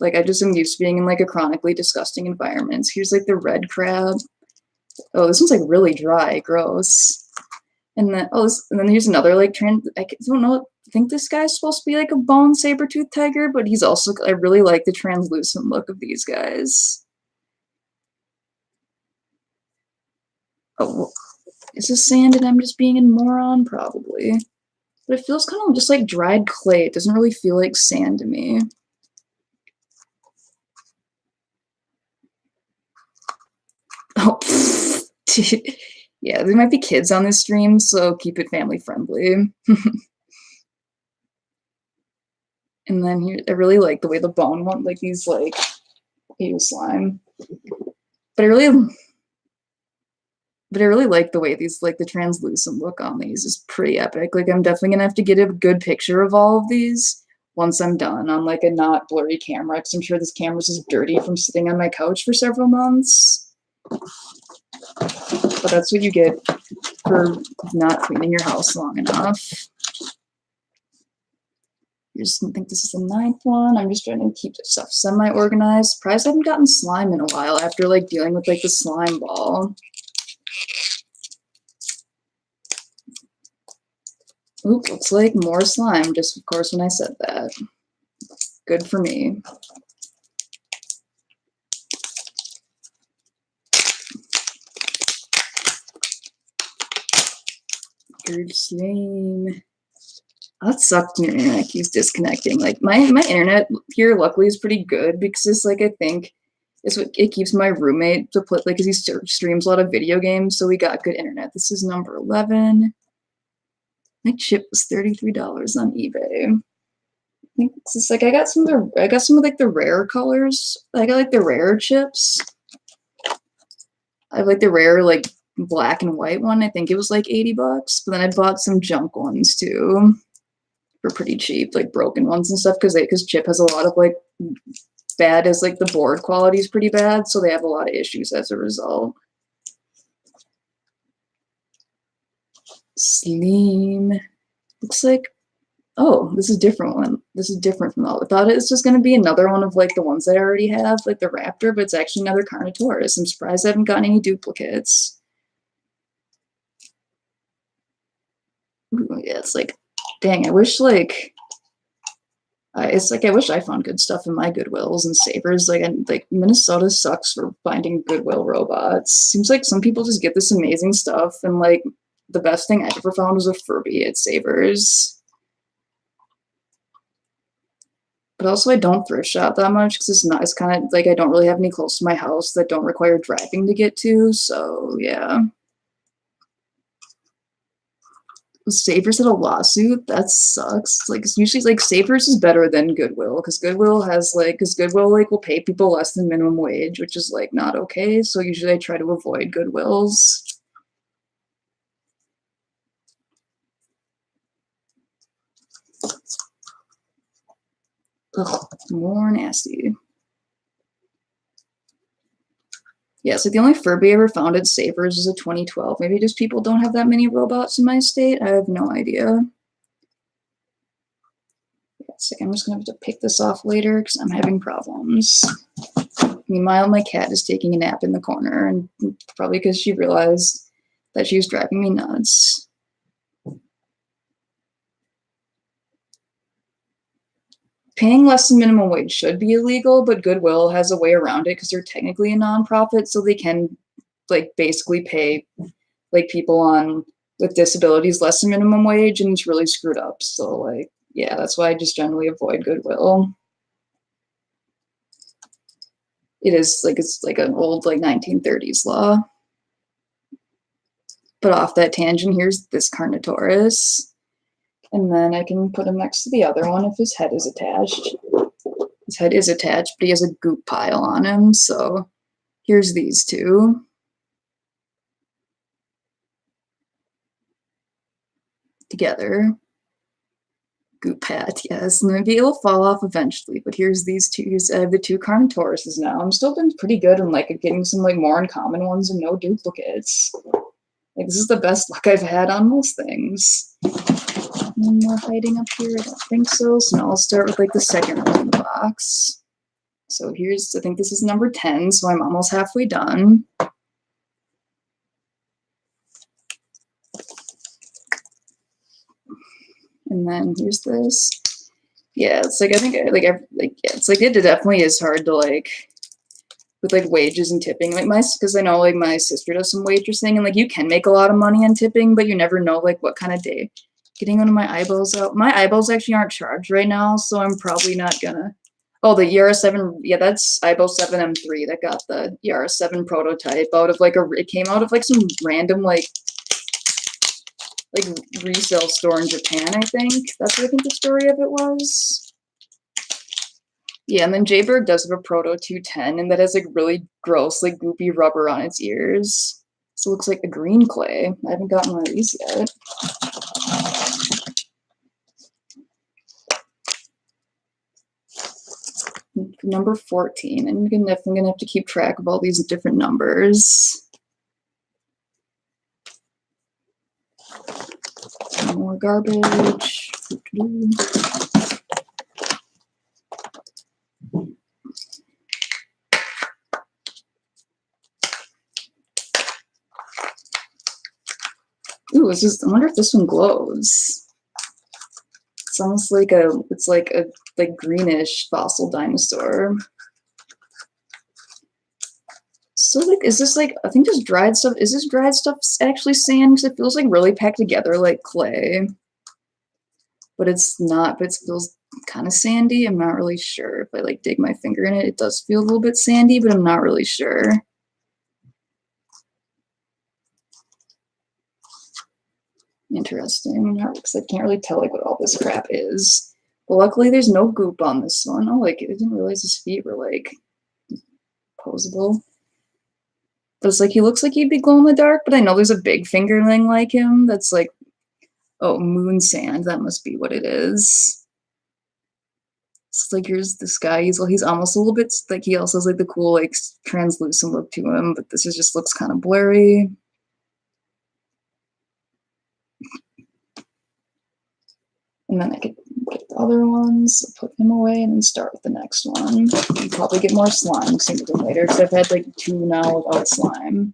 Like I just am used to being in like a chronically disgusting environment. Here's like the red crab. Oh, this one's like really dry, gross. And then and then here's another like I don't know. I think this guy's supposed to be like a bone saber-toothed tiger, but he's also I really like the translucent look of these guys. Oh, is this sand and I'm just being a moron? Probably. But it feels kind of just like dried clay. It doesn't really feel like sand to me. Oh, yeah, there might be kids on this stream, so keep it family friendly. And then here, I really like the way the bone one, like these like slime. But I really like the way these like the translucent look on these is pretty epic. Like I'm definitely gonna have to get a good picture of all of these once I'm done on like a not blurry camera, because I'm sure this camera's just dirty from sitting on my couch for several months. But that's what you get for not cleaning your house long enough. I just think this is the 9th one. I'm just trying to keep this stuff semi-organized. Surprised I haven't gotten slime in a while after like dealing with like the slime ball. Oop, looks like more slime, just of course when I said that. Good for me. Good slime. That sucked. Your internet keeps disconnecting. Like my internet here luckily is pretty good because it's like I think it's what it keeps my roommate to play, like, because he streams a lot of video games, so we got good internet. This is number 11. My chip was $33 on eBay. I think it's just like I got some of like the rare colors. I got like the rare chips. I have like the rare like black and white one. I think it was like $80, but then I bought some junk ones too for pretty cheap, like broken ones and stuff, because Chip has a lot of like bad as like the board quality is pretty bad, so they have a lot of issues as a result. Slim. Looks like, oh, this is a different one. This is different from all. I thought it was just going to be another one of like the ones that I already have, like the Raptor, but it's actually another Carnotaurus. I'm surprised I haven't gotten any duplicates. Ooh, yeah, it's like, dang, I wish like, it's like I wish I found good stuff in my Goodwills and Savers. Like Minnesota sucks for finding Goodwill robots. Seems like some people just get this amazing stuff, and like the best thing I ever found was a Furby at Savers. But also I don't thrift shop that much because it's not. It's kind of like I don't really have any close to my house that don't require driving to get to. So yeah. Savers had a lawsuit. That sucks. Like it's usually like Savers is better than Goodwill because Goodwill like will pay people less than minimum wage, which is like not okay. So usually I try to avoid Goodwills. Ugh, more nasty. Yeah, so the only Furby I ever found at Savers is a 2012. Maybe just people don't have that many robots in my state. I have no idea. It's like I'm just gonna have to pick this off later because I'm having problems. Meanwhile, my cat is taking a nap in the corner, and probably because she realized that she was driving me nuts. Paying less than minimum wage should be illegal, but Goodwill has a way around it because they're technically a nonprofit, so they can like basically pay like people on with disabilities less than minimum wage, and it's really screwed up. So like, yeah, that's why I just generally avoid Goodwill. It is like, it's like an old like 1930s law. But off that tangent, here's this Carnotaurus. And then I can put him next to the other one if his head is attached. His head is attached, but he has a goop pile on him. So here's these two. Together. Goop hat, yes. And maybe it'll fall off eventually, but here's these two. I have the two Carnotauruses now. I'm still doing pretty good in like getting some like more uncommon ones and no duplicates. Like this is the best luck I've had on most things. One more hiding up here? I don't think so. So now I'll start with like the second row in the box. So here's, I think this is number 10, so I'm almost halfway done. And then here's this. Yeah, it's like, I think yeah, it's like it definitely is hard to like with like wages and tipping, like because I know like my sister does some waitressing, and like you can make a lot of money on tipping, but you never know like what kind of day. Getting one of my eyeballs out. My eyeballs actually aren't charged right now, so I'm probably not gonna. Oh, the ER7, yeah, that's eyeball 7M3 that got the ER7 prototype out of like it came out of like some random like resale store in Japan, I think. That's what I think the story of it was. Yeah, and then Jayberg does have a Proto 210, and that has like really gross, like goopy rubber on its ears. So it looks like a green clay. I haven't gotten one of these yet. Number 14, and I'm definitely gonna have to keep track of all these different numbers. More garbage. Ooh, it's just, I wonder if this one glows. It's almost like it's like a greenish fossil dinosaur. So like, is this like, I think this dried stuff, is this dried stuff actually sand? Because it feels like really packed together like clay. But it's not, but it feels kind of sandy. I'm not really sure. If I like dig my finger in it, it does feel a little bit sandy, but I'm not really sure. Interesting, because I can't really tell like what all this crap is. But luckily there's no goop on this one. Oh, like I didn't realize his feet were like posable. But it's like he looks like he'd be glow in the dark, but I know there's a big fingerling like him that's like, oh, moon sand, that must be what it is. It's like here's this guy, he's almost a little bit like, he also has like the cool like translucent look to him, but this just looks kind of blurry. And then I could get the other ones, put him away, and then start with the next one. And probably get more slime sooner than later, because I've had like 2 now without slime.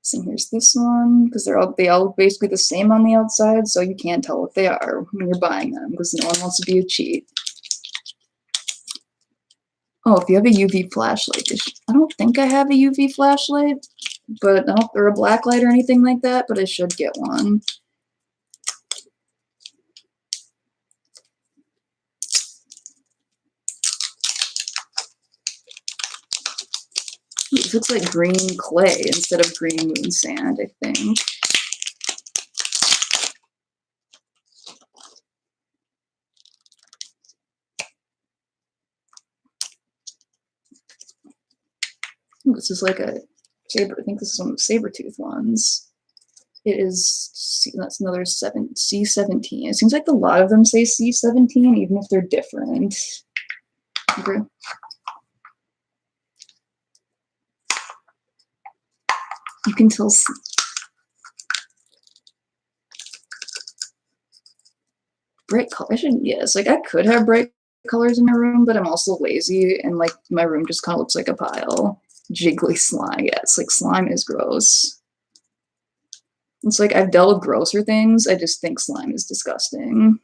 So here's this one, because they all look basically the same on the outside, so you can't tell what they are when you're buying them, because no one wants to be a cheat. Oh, if you have a UV flashlight, I don't think I have a UV flashlight, but I don't, or a black light or anything like that, but I should get one. It looks like green clay instead of green moon sand, I think. Ooh, this is like a saber. I think this is one of the saber-tooth ones. It is, that's another C17. It seems like a lot of them say C17, even if they're different. Okay. You can tell. Bright color. Yes, like I could have bright colors in my room, but I'm also lazy, and like my room just kind of looks like a pile. Jiggly slime. Yeah, it's like slime is gross. It's like I've dealt with grosser things. I just think slime is disgusting.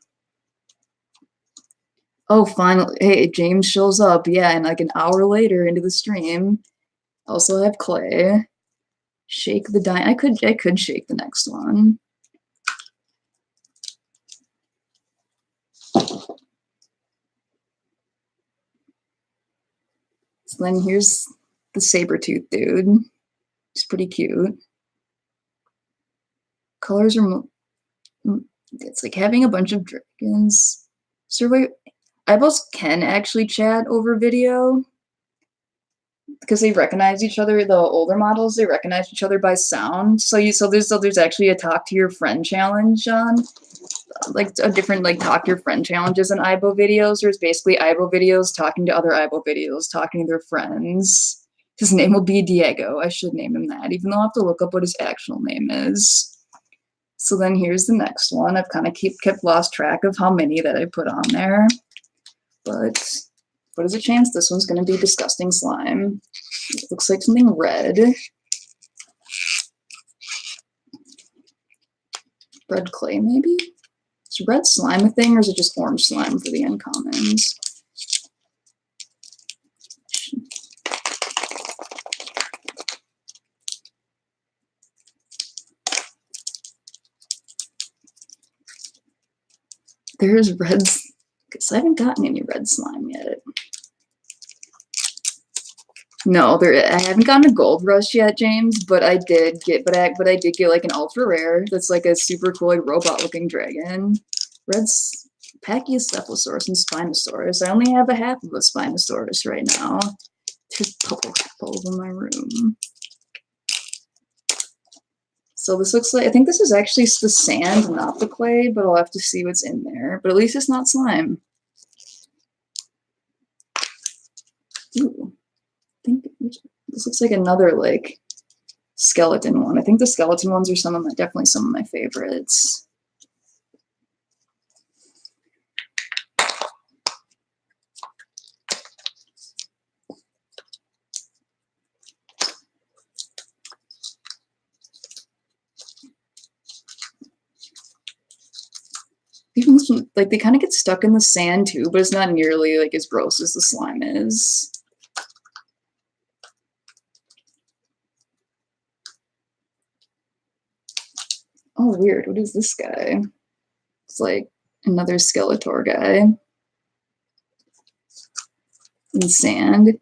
Oh, finally. Hey, James shows up. Yeah, and like an hour later into the stream. Also have clay. Shake the I could shake the next one. So then here's the saber-tooth dude. He's pretty cute. Colors are it's like having a bunch of dragons. Survey eyeballs can actually chat over video because they recognize each other. The older models, they recognize each other by sound. So there's actually a talk to your friend challenge on like a different like talk to your friend challenges in Aibo videos. There's basically Aibo videos talking to other Aibo videos, talking to their friends. His name will be Diego. I should name him that, even though I'll have to look up what his actual name is. So then here's the next one. I've kind of kept lost track of how many that I put on there. But what is a chance this one's going to be disgusting slime? It looks like something red. Red clay, maybe? Is red slime a thing, or is it just orange slime for the uncommons? There's reds, because I haven't gotten any red slime yet. No, I haven't gotten a gold rush yet, James, but I did get like an ultra rare that's like a super cool like robot looking dragon. Red's Pachycephalosaurus and Spinosaurus. I only have a half of a Spinosaurus right now. There's bubble apples in my room. So this looks like, I think this is actually the sand, not the clay, but I'll have to see what's in there. But at least it's not slime. Ooh, I think this looks like another like skeleton one. I think the skeleton ones are definitely some of my favorites. Even like they kind of get stuck in the sand too, but it's not nearly like as gross as the slime is. Oh, weird. What is this guy? It's like another Skeletor guy in sand.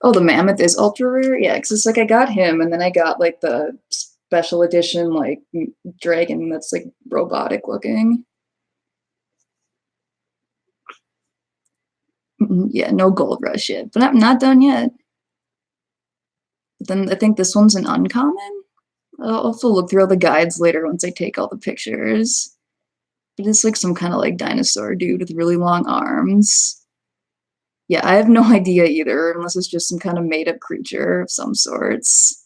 Oh, the mammoth is ultra rare? Yeah, because it's like I got him, and then I got like the special edition like dragon that's like robotic looking. Yeah, no gold rush yet, but I'm not done yet. But then I think this one's an uncommon. I'll also look through all the guides later once I take all the pictures. But it's like some kind of like dinosaur dude with really long arms. Yeah, I have no idea either, unless it's just some kind of made-up creature of some sorts.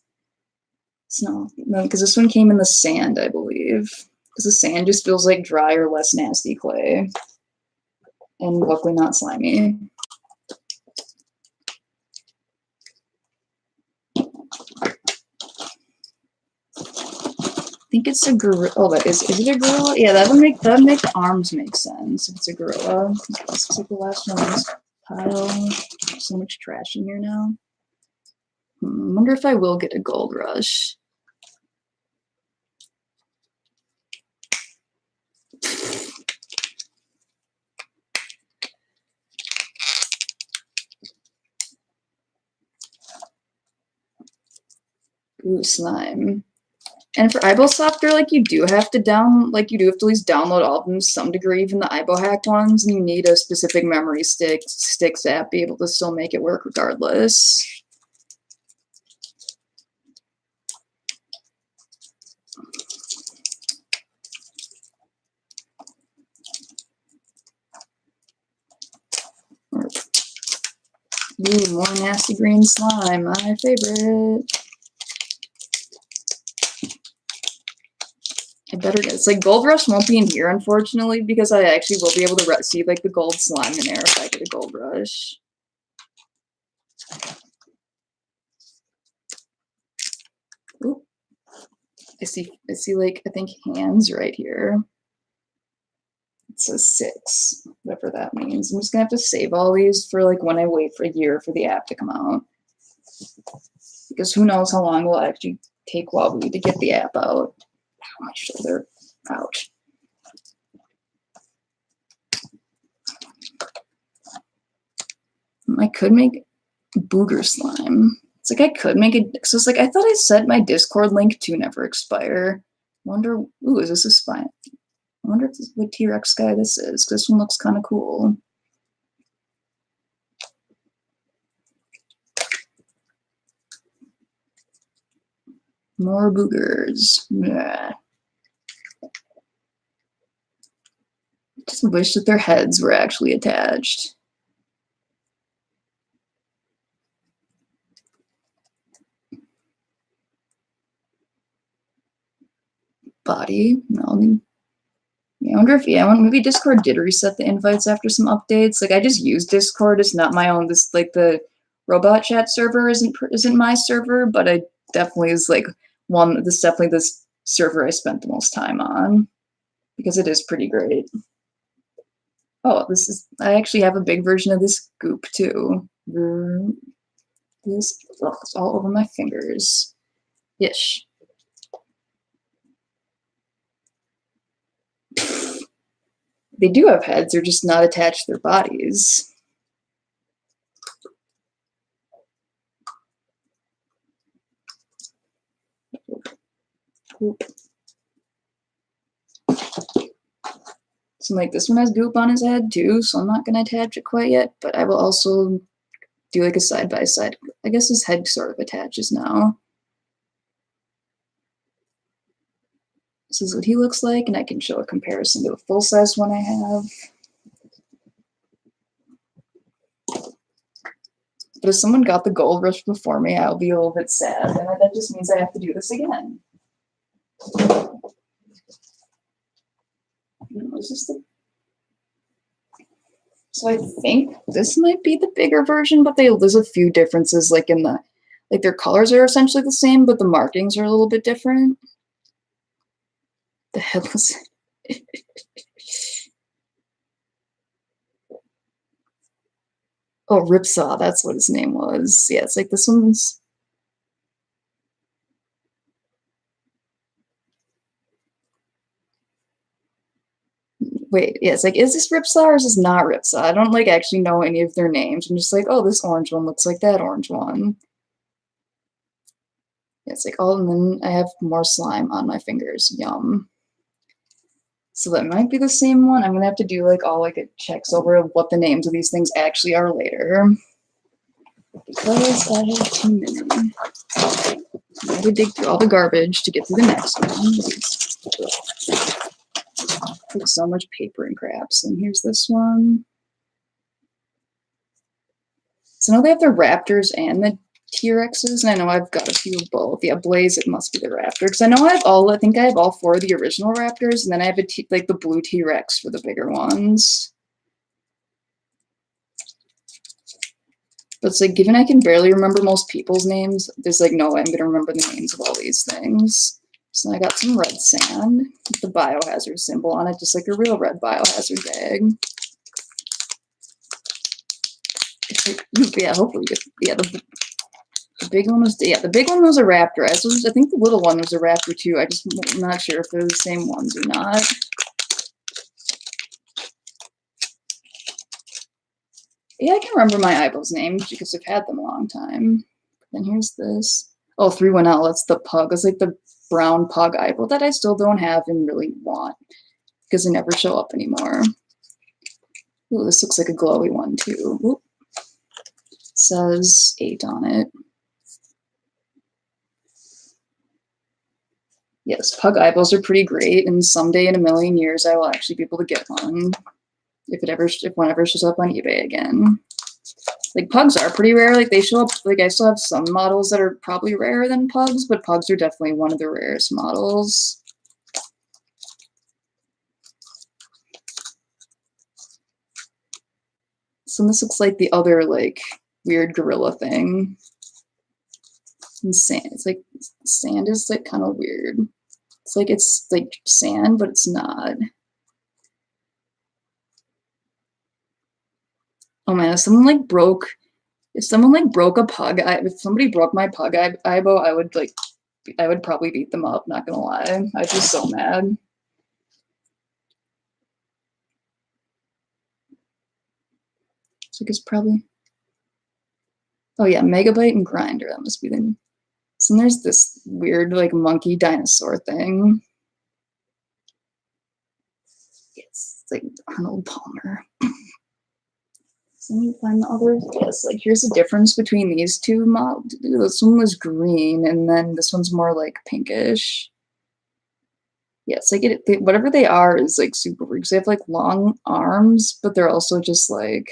No, because this one came in the sand, I believe. Because the sand just feels like dry or less nasty clay. And luckily not slimy. I think it's a gorilla. Oh, is it a gorilla? Yeah, that would make the arms make sense if it's a gorilla. This looks like the last one in this pile. So much trash in here now. I wonder if I will get a gold rush. Ooh, slime. And for Aibo software, like you do have to at least download all of them to some degree, even the Aibo hacked ones, and you need a specific memory sticks app be able to still make it work regardless. Ooh, more nasty green slime, my favorite. It's like Gold Rush won't be in here, unfortunately, because I actually will be able to see like the gold slime in there if I get a Gold Rush. Ooh. I see like, I think hands right here. It says 6, whatever that means. I'm just gonna have to save all these for like when I wait for a year for the app to come out. because who knows how long it will actually take Wobbly to get the app out. Ow, my shoulder. Ouch. I could make booger slime. It's like I could make it. So it's like I thought I set my Discord link to never expire. Wonder. Ooh, is this a spine? I wonder if this, what T-Rex guy this is. This one looks kind of cool. More boogers. Blah. Just wish that their heads were actually attached. Body. No. I wonder if maybe Discord did reset the invites after some updates. Like I just use Discord. It's not my own. This like the robot chat server isn't my server, but I definitely is like one. This definitely this server I spent the most time on because it is pretty great. Oh, this is. I actually have a big version of this goop too. This it's all over my fingers. Ish. They do have heads, they're just not attached to their bodies. Goop. So like this one has goop on his head too, so I'm not gonna attach it quite yet, but I will also do like a side by side. I guess his head sort of attaches now. This is what he looks like, and I can show a comparison to a full-size one I have. But if someone got the gold rush before me, I'll be a little bit sad, and that just means I have to do this again. So I think this might be the bigger version, but there's a few differences, like in the, like their colors are essentially the same, but the markings are a little bit different. The headless. Oh, Ripsaw, that's what his name was. Yeah, it's like this one's. Wait, yeah, it's like, is this Ripsaw or is this not Ripsaw? I don't like actually know any of their names. I'm just like, oh, this orange one looks like that orange one. Yeah, it's like, oh, and then I have more slime on my fingers. Yum. So that might be the same one. I'm gonna have to do like all like it checks over what the names of these things actually are later. Because I have too many. I had to dig through all the garbage to get to the next one. Took so much paper and craps. And here's this one. So now they have the Raptors and the T-Rexes, and I know I've got a few of both. Yeah, Blaze, it must be the Raptor. Because I know I think I have all four of the original Raptors, and then I have like the blue T-Rex for the bigger ones. But it's like, given I can barely remember most people's names, there's like no way I'm gonna remember the names of all these things. So I got some red sand with the biohazard symbol on it, just like a real red biohazard bag. It's like, yeah, hopefully, yeah, the big one was, yeah, the big one was a raptor. I think the little one was a raptor too. I'm not sure if they're the same ones or not. Yeah, I can remember my eyeballs names because I've had them a long time. Then here's this. Oh, 3-1L, that's the pug. It's like the brown pug eyeball that I still don't have and really want because they never show up anymore. Ooh, this looks like a glowy one too. Ooh. It says 8 on it. Yes, pug eyeballs are pretty great, and someday in a million years I will actually be able to get one if one ever shows up on eBay again. Like pugs are pretty rare. Like they show up. Like I still have some models that are probably rarer than pugs, but pugs are definitely one of the rarest models. So this looks like the other like weird gorilla thing. And sand. It's like sand is like kind of weird. It's like sand, but it's not. Oh man, if someone like broke If someone like broke a pug, if somebody broke my pug Aibo, I would probably beat them up, not gonna lie. I'd be so mad. So I guess probably, oh yeah, Megabyte and Grinder, that must be the, so there's this weird like monkey dinosaur thing. It's like Arnold Palmer. So let me find the others. Yes, like here's the difference between these two models. This one was green, and then this one's more like pinkish. Yeah, it's like whatever they are is like super weird because they have like long arms, but they're also just like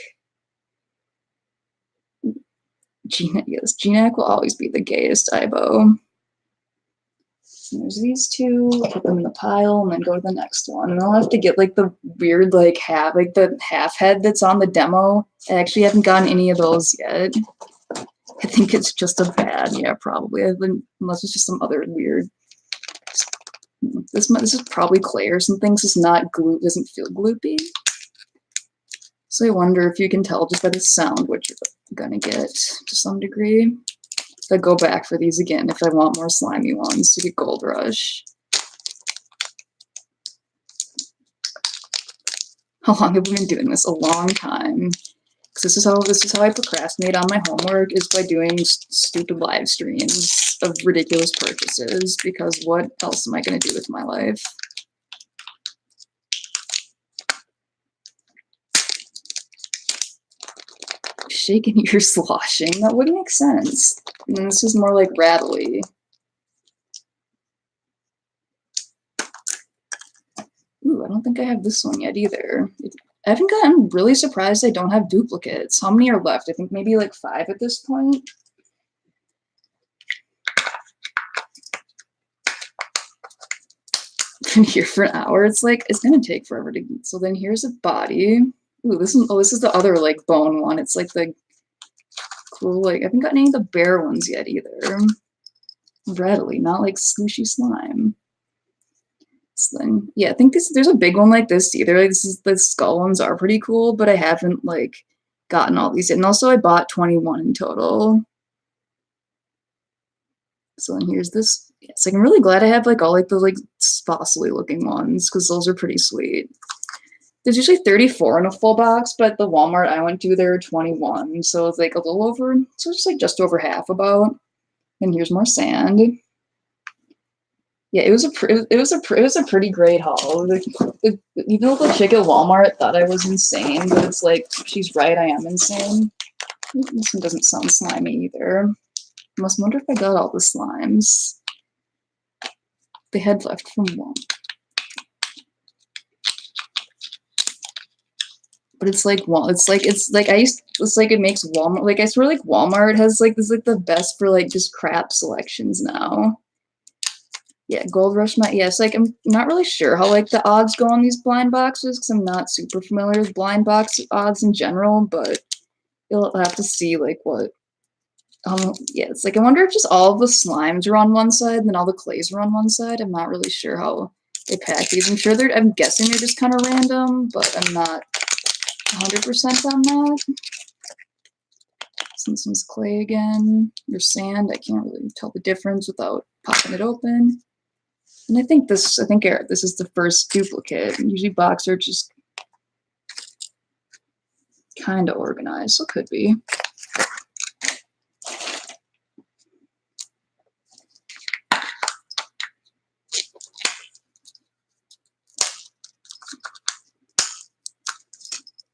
Gina. Yes, Ginac will always be the gayest Aibo. And there's these two. Put them in the pile, and then go to the next one. And I'll have to get like the weird like the half head that's on the demo. I actually haven't gotten any of those yet. I think it's just a bad, yeah, probably. Unless it's just some other weird. This is probably clay or something. This is not glue. Doesn't feel gloopy. So I wonder if you can tell just by the sound what you're gonna get to some degree. If I go back for these again, if I want more slimy ones to get Gold Rush. How long have we been doing this? A long time. Because this is how I procrastinate on my homework, is by doing stupid live streams of ridiculous purchases. Because what else am I going to do with my life? Shaking, you're sloshing. That wouldn't make sense. And then this is more like rattly. Ooh, I don't think I have this one yet either. I'm really surprised I don't have duplicates. How many are left? I think maybe like 5 at this point. Been here for an hour. It's like, it's gonna take forever to get. So then here's a body. Ooh, this is the other like bone one. It's like the cool, like I haven't gotten any of the bear ones yet either. Readily, not like slushy slime. So then, yeah, I think there's a big one like this either. Like the skull ones are pretty cool, but I haven't like gotten all these yet. And also I bought 21 in total. So then here's this. Yes, like I'm really glad I have like all like the like fossily looking ones because those are pretty sweet. There's usually 34 in a full box, but the Walmart I went to, there were 21. So it's like a little over, so it's like just over half about. And here's more sand. Yeah, it was a pretty great haul. Even though the chick at Walmart thought I was insane, but it's like she's right, I am insane. This one doesn't sound slimy either. I must wonder if I got all the slimes they had left from Walmart. But it's like it makes Walmart, like I swear like Walmart has like this like the best for like just crap selections now. Yeah, Gold Rush yes, like I'm not really sure how like the odds go on these blind boxes because I'm not super familiar with blind box odds in general, but you'll have to see like what yeah, it's like I wonder if just all of the slimes are on one side and then all the clays are on one side. I'm not really sure how they pack these. I'm guessing they're just kind of random, but I'm not 100% on that. Since this one's clay again, or sand, I can't really tell the difference without popping it open. And I think this is the first duplicate. Usually boxes are just kind of organized, so it could be.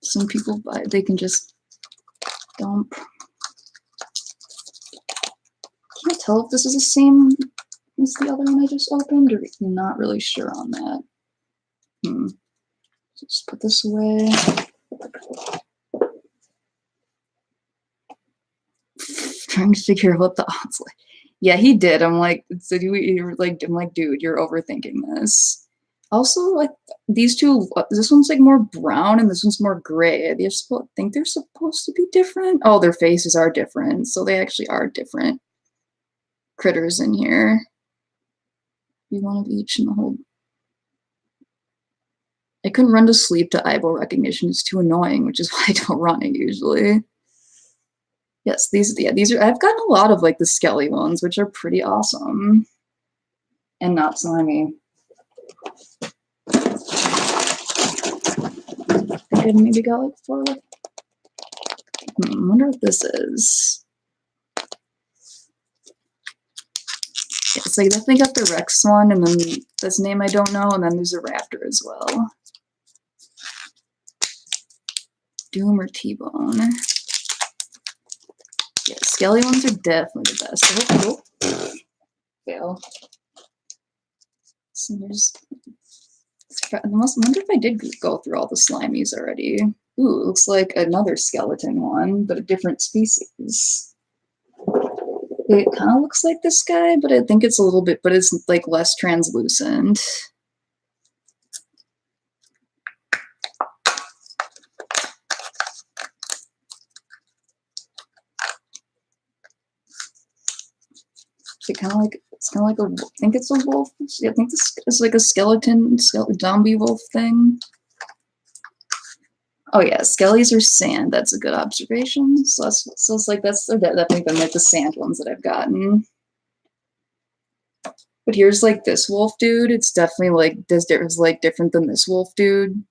Some people buy, they can just dump. Can't tell if this is the same as the other one I just opened, or not really sure on that. Just put this away. Trying to figure out what the odds like. Yeah, he did. I'm like, dude, you're overthinking this. Also, like these two, this one's like more brown and this one's more gray. I think they're supposed to be different. Oh, their faces are different, so they actually are different critters in here. You one of each in the whole. I couldn't run to sleep to eyeball recognition. It's too annoying, which is why I don't run it usually. Yes, these are, I've gotten a lot of like the skelly ones, which are pretty awesome. And not slimy. I think I maybe got like 4. I wonder what this is. It's like definitely got the Rex one, and then this name I don't know, and then there's a Raptor as well. Doom or T-Bone. Yeah, skelly ones are definitely the best. Fail. So there's, I wonder if I did go through all the slimies already. Ooh, looks like another skeleton one, but a different species. It kind of looks like this guy, but I think it's a little bit, but it's like less translucent. It's kind of like a. I think it's a wolf. I think this is like a skeleton zombie wolf thing. Oh yeah, skellies are sand. That's a good observation. So it's like they're definitely been like the sand ones that I've gotten. But here's like this wolf dude. It's definitely like it's like different than this wolf dude.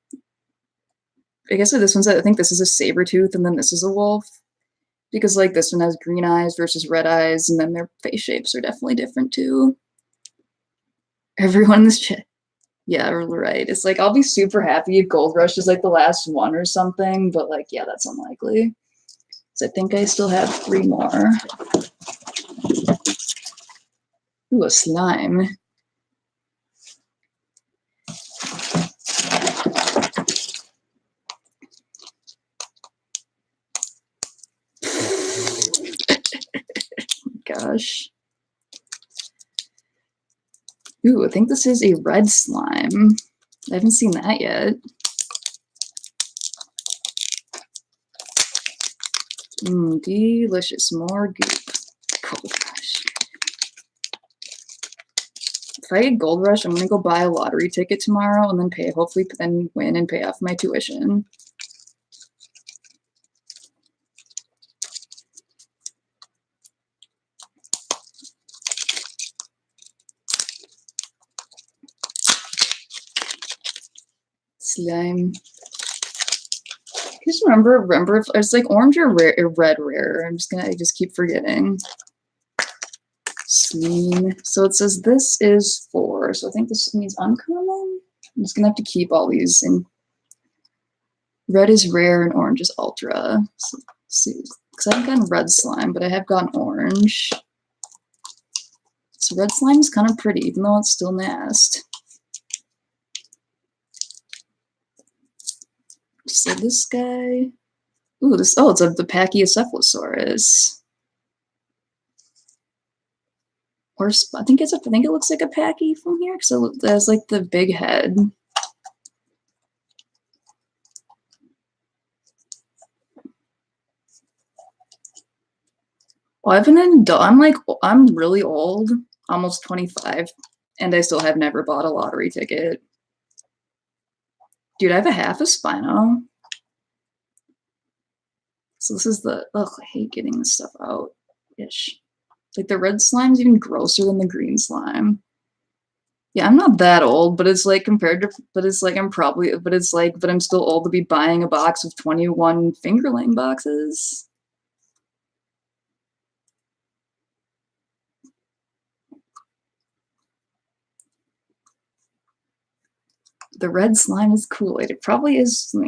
I guess with this one's, I think this is a saber tooth, and then this is a wolf. Because like this one has green eyes versus red eyes, and then their face shapes are definitely different too. Everyone in this chat. Yeah, right. It's like I'll be super happy if Gold Rush is like the last one or something, but like yeah, that's unlikely. So I think I still have 3 more. Ooh, a slime. Gosh. Ooh, I think this is a red slime. I haven't seen that yet. Delicious. More goop. Gold Rush. If I get Gold Rush, I'm gonna go buy a lottery ticket tomorrow and then hopefully then win and pay off my tuition. Slime. Just remember if it's like orange or red rare. I just keep forgetting. Sleem. So it says this is 4. So I think this means uncommon. I'm just gonna have to keep all these in. Red is rare and orange is ultra. So, see, because I haven't gotten red slime, but I have gotten orange. So red slime is kind of pretty, even though it's still nast. So this guy. Ooh, it's the Pachycephalosaurus. Or I think it looks like a Pachy from here because it has like the big head. Well, I'm really old, almost 25, and I still have never bought a lottery ticket. Dude, I have a half a Spino. So this is I hate getting this stuff out. Ish. Like the red slime's even grosser than the green slime. Yeah, I'm not that old, but it's like but I'm still old to be buying a box of 21 Fingerling boxes. The red slime is Kool-Aid. It probably is. So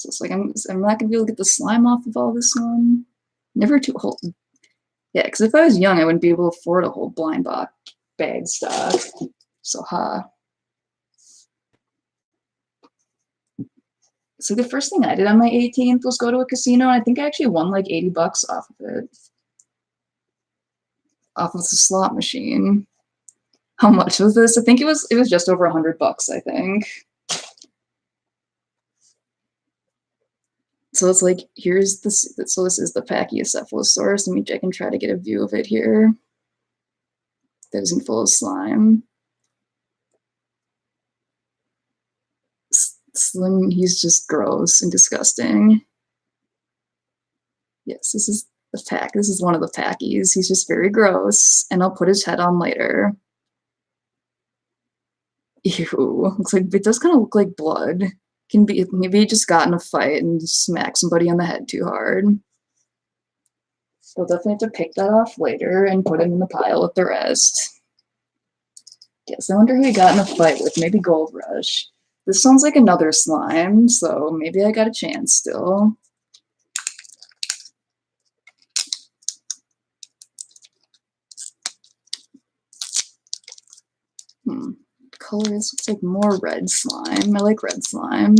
it's like I'm not gonna be able to get the slime off of all this one. Never too old. Yeah, because if I was young, I wouldn't be able to afford a whole blind box bag stock. So So the first thing I did on my 18th was go to a casino, and I think I actually won like 80 bucks off of it. Off of the slot machine. How much was this? I think it was just over 100 bucks, I think. So it's like, here's this. So this is the Pachycephalosaurus. I can try to get a view of it here. That isn't full of slime. Slim, he's just gross and disgusting. Yes, this is the pack. This is one of the packies. He's just very gross, and I'll put his head on later. Ew, looks like it does kind of look like blood. Can be maybe he just got in a fight and smacked somebody on the head too hard. We'll definitely have to pick that off later and put him in the pile with the rest. Yes, I wonder who he got in a fight with. Maybe Gold Rush. This sounds like another slime, so maybe I got a chance still. Colors looks like more red slime. I like red slime.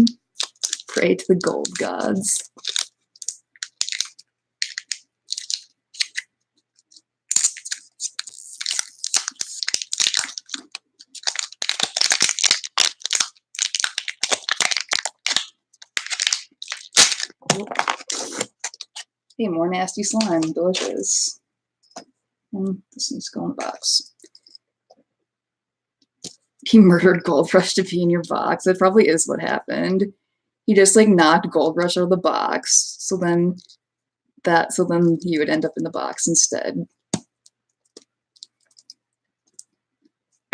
Pray to the gold gods. Hey, more nasty slime. Delicious. And this needs to go in the box. He murdered Gold Rush to be in your box. That probably is what happened. He just like knocked Gold Rush out of the box. So then you would end up in the box instead.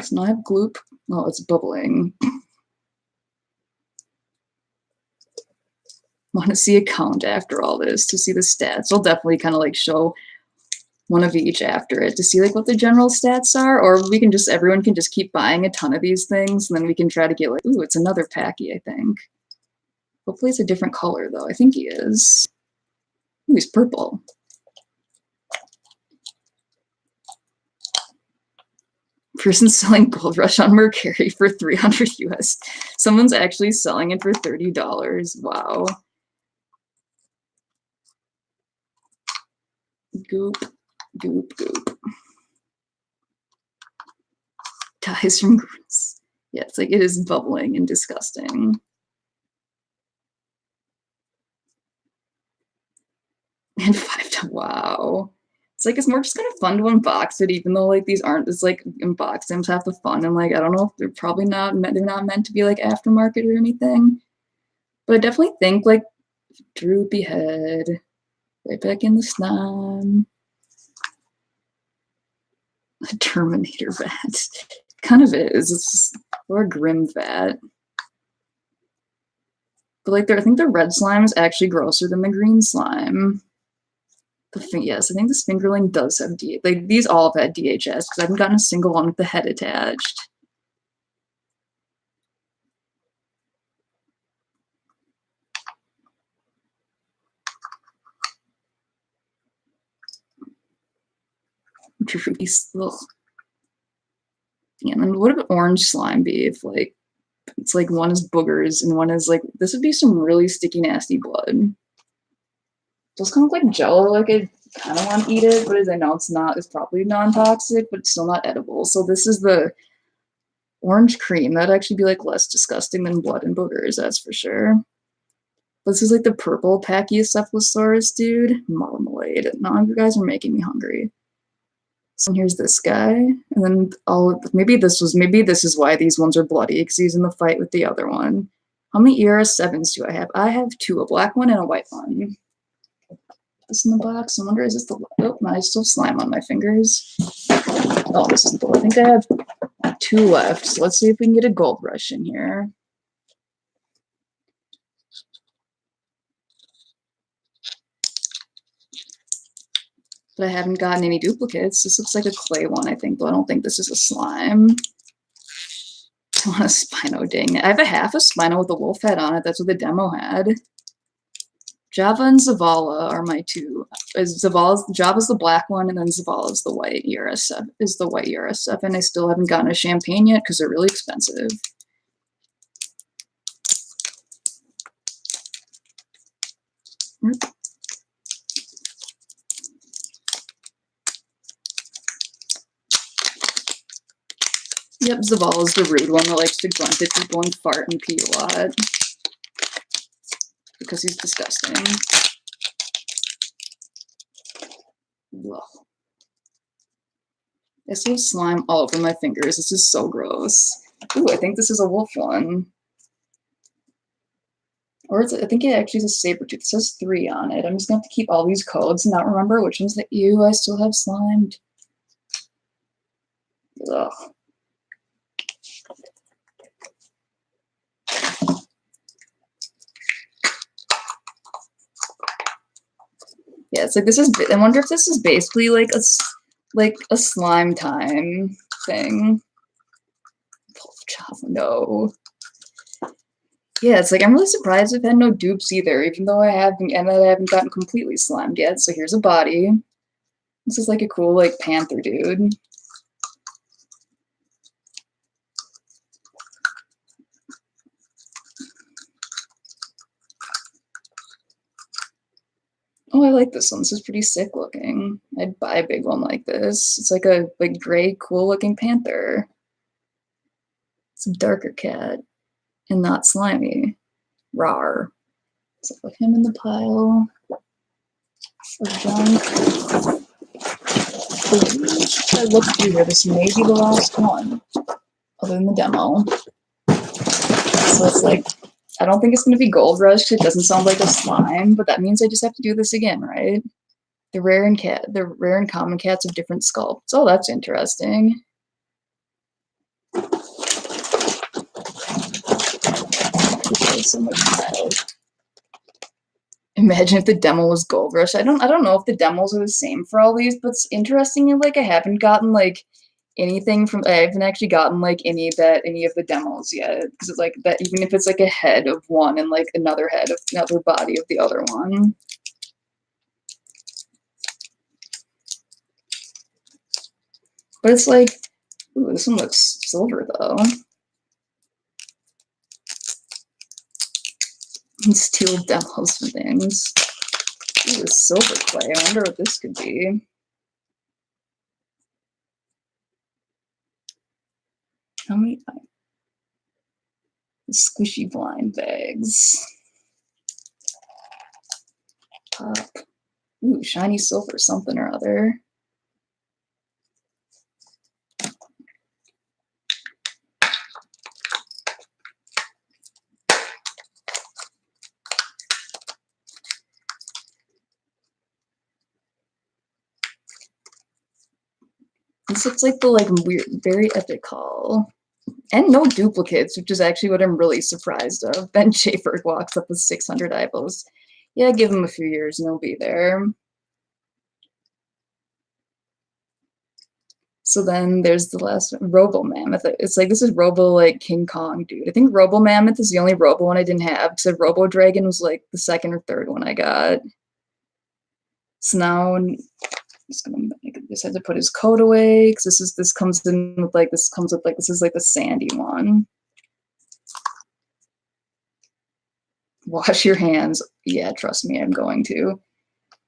So now I have gloop. Oh, it's bubbling. Want to see a count after all this to see the stats. I'll definitely kind of like show one of each after it to see like what the general stats are, or we can just everyone can just keep buying a ton of these things and then we can try to get like, ooh, it's another packy, I think. Hopefully it's a different color though. I think he is. Ooh, he's purple. Person selling Gold Rush on Mercari for 300 US. Someone's actually selling it for $30. Wow. Goop, goop, goop. Dies from gross. Yeah, it's like it is bubbling and disgusting. And wow. It's like it's more just kind of fun to unbox it, even though like these aren't just like unbox items have the fun. And like I don't know if they're probably not they're not meant to be like aftermarket or anything. But I definitely think like droopy head. Right back in the slime. A Terminator vat. Kind of is. It's or a grim vat. But like I think the red slime is actually grosser than the green slime. Yes, I think this Fingerling does have like these all have had DHS because I haven't gotten a single one with the head attached. Ugh. Yeah, and then what would orange slime be if like it's like one is boogers and one is like this would be some really sticky nasty blood. Just kind of like jello, like I kind of want to eat it, but as I know it's probably non-toxic, but it's still not edible. So this is the orange cream. That'd actually be like less disgusting than blood and boogers, that's for sure. This is like the purple Pachycephalosaurus dude. Marmalade. Now you guys are making me hungry. So here's this guy, and then maybe this is why these ones are bloody because he's in the fight with the other one. How many ERS7s do I have? I have two, a black one and a white one. This in the box. I wonder is this the oh I still have slime on my fingers. Oh, this isn't the one. I think I have two left. So let's see if we can get a Gold Rush in here. But I haven't gotten any duplicates. This looks like a clay one, I think, but I don't think this is a slime. I want a Spino, dang it. I have a half a Spino with a wolf head on it. That's what the demo had. Java and Zavala are my two. Java's the black one, and then Zavala's the white ERS7. Is the white ERS7. I still haven't gotten a champagne yet because they're really expensive. Yep, Zavala's the rude one that likes to grunt at people and fart and pee a lot. Because he's disgusting. Ugh. I still have slime all over my fingers. This is so gross. Ooh, I think this is a wolf one. Or I think it actually says Sabretooth. It says 3 on it. I'm just going to have to keep all these codes and not remember which ones that I still have slimed. Ugh. Yeah, it's like this is. I wonder if this is basically like a slime time thing. No. Yeah, it's like I'm really surprised I've had no dupes either, even though I haven't gotten completely slimed yet. So here's a body. This is like a cool like panther dude. Oh, I like this one. This is pretty sick looking. I'd buy a big one like this. It's like a gray, cool looking panther. It's a darker cat and not slimy. Rawr. So put him in the pile of junk. I look through here. This may be the last one, other than the demo. So it's like, I don't think it's going to be Gold Rush. It doesn't sound like a slime, but that means I just have to do this again, right? The rare and common cats have different sculpts. Oh, that's interesting. So much style. Imagine if the demo was Gold Rush. I don't know if the demos are the same for all these, but it's interesting. Like I haven't gotten like anything from. I haven't actually gotten like any of the demos yet, because it's like that. Even if it's like a head of one and like another head of another body of the other one. But it's like, ooh, this one looks silver though. And steel demos for things. Ooh, silver clay. I wonder what this could be. How many? Squishy blind bags. Pop. Ooh, shiny silver something or other. This looks like the weird, very epic haul. And no duplicates, which is actually what I'm really surprised of. Ben Schaefer walks up with 600 eyeballs. Yeah, give him a few years and he'll be there. So then there's the last one, Robo Mammoth. It's like, this is Robo like King Kong, dude. I think Robo Mammoth is the only Robo one I didn't have, because Robo Dragon was like the second or third one I got. So now just had to put his coat away, because this comes with like this is like the sandy one. Wash your hands. Yeah, trust me, I'm going to.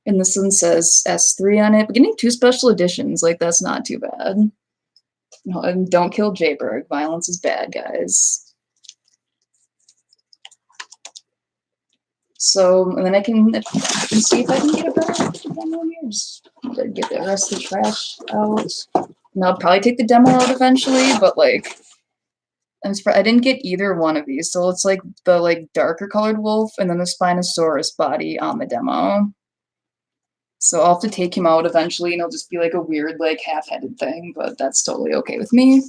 And this one says S3 on it. But getting 2 special editions, like, that's not too bad. No, and don't kill Jayberg. Violence is bad, guys. So, and then I can see if I can get a better demo here. Get the rest of the trash out. And I'll probably take the demo out eventually, but like, I didn't get either one of these. So it's like the darker colored wolf and then the Spinosaurus body on the demo. So I'll have to take him out eventually, and it'll just be like a weird, like, half-headed thing, but that's totally okay with me.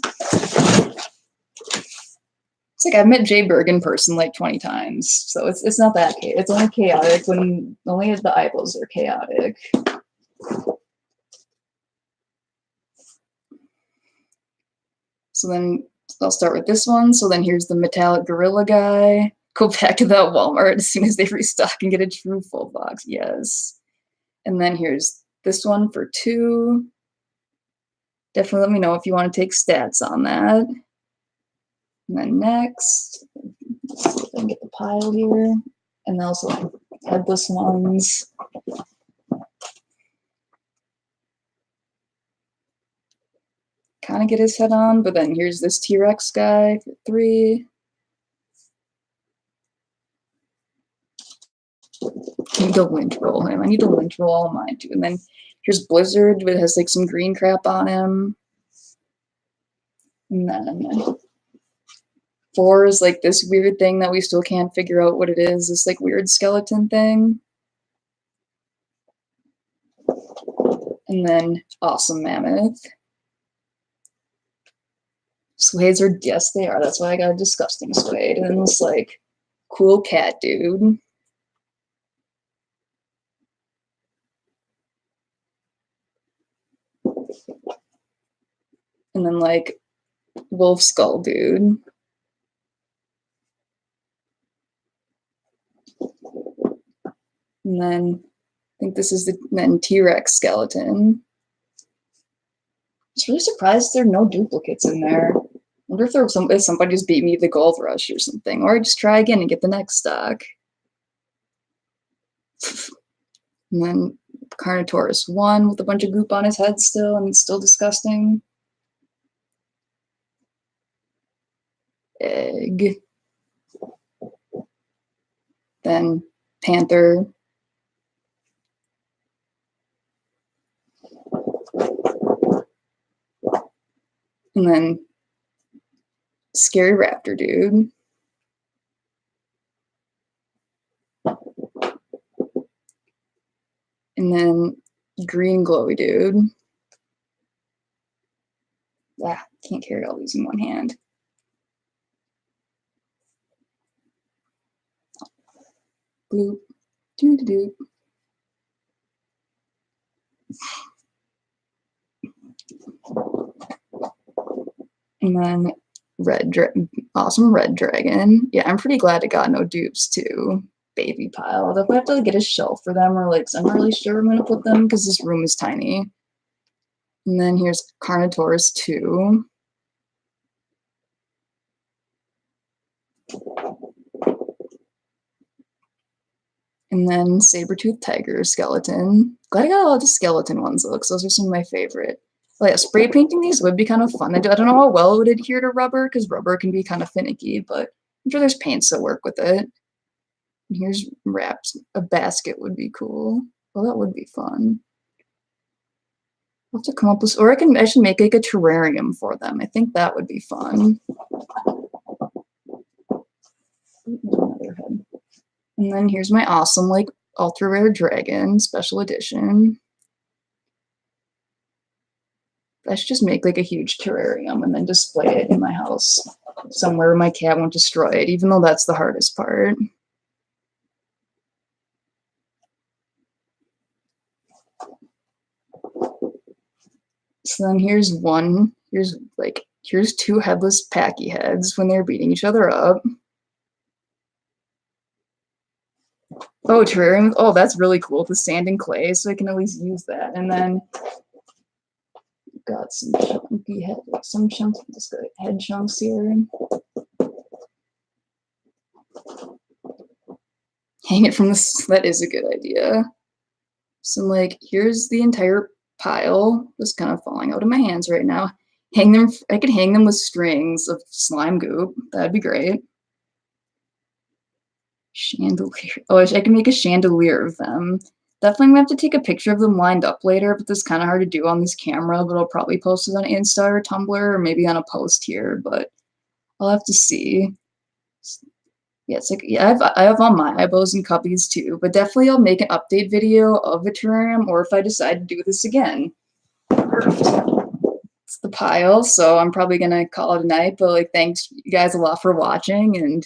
It's like I've met Jayberg in person like 20 times, so it's not that chaotic. It's only chaotic when only the eyeballs are chaotic. So then I'll start with this one. So then here's the metallic gorilla guy. Go back to that Walmart as soon as they restock and get a true full box. Yes. And then here's this one for 2. Definitely let me know if you want to take stats on that. And then next, let's see if I can get the pile here. And also headless ones. Kind of get his head on, but then here's this T-Rex guy for 3. I need to lint roll him. I need to lint roll all mine too. And then here's Blizzard, but it has like some green crap on him. And then 4 is like this weird thing that we still can't figure out what it is. This like weird skeleton thing. And then awesome mammoth. Suades are, yes, they are. That's why I got a disgusting suede. And then this like cool cat dude. And then like wolf skull dude. And then I think this is the then T-Rex skeleton. Just really surprised there are no duplicates in there. I wonder if there was if somebody just beat me the gold rush or something, or I just try again and get the next stock. And then Carnotaurus 1 with a bunch of goop on his head still, and it's still disgusting. Egg. Then Panther. And then Scary Raptor dude. And then Green Glowy dude. Ah, can't carry all these in one hand. Bloop. Doo-doo-doo. And then awesome red dragon. Yeah, I'm pretty glad it got no dupes too. Baby pile. I'll definitely have to get a shelf for them, or like, I'm not really sure where I'm gonna put them because this room is tiny. And then here's Carnotaurus 2. And then Saber-toothed tiger skeleton. Glad I got a lot of the skeleton ones though, because those are some of my favorite. Well, yeah, spray painting these would be kind of fun. I don't know how well it would adhere to rubber, because rubber can be kind of finicky, but I'm sure there's paints that work with it. And here's wrapped. A basket would be cool. Well, that would be fun. I'll have to come up with, or I should make like a terrarium for them. I think that would be fun. Another head. And then here's my awesome like ultra rare dragon special edition. I should just make like a huge terrarium and then display it in my house somewhere where my cat won't destroy it, even though that's the hardest part. So then here's two headless packy heads when they're beating each other up. Oh, terrarium. Oh, that's really cool. The sand and clay, so I can at least use that. And then got some chunky head, some chunks, just got head chunks here. Hang it from this. That is a good idea. So like, here's the entire pile, just kind of falling out of my hands right now. Hang them. I could hang them with strings of slime goop. That'd be great. Chandelier. Oh, I can make a chandelier of them. Definitely gonna have to take a picture of them lined up later, but this is kind of hard to do on this camera, but I'll probably post it on Insta or Tumblr or maybe on a post here, but I'll have to see. Yeah, it's like, yeah, I have all my eyebows and cubbies too, but definitely I'll make an update video of the terrarium, or if I decide to do this again. It's the pile, so I'm probably gonna call it a night, but like, thanks you guys a lot for watching, and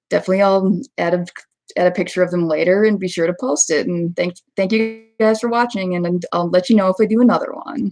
definitely I'll add a picture of them later and be sure to post it. And thank you guys for watching, and I'll let you know if I do another one.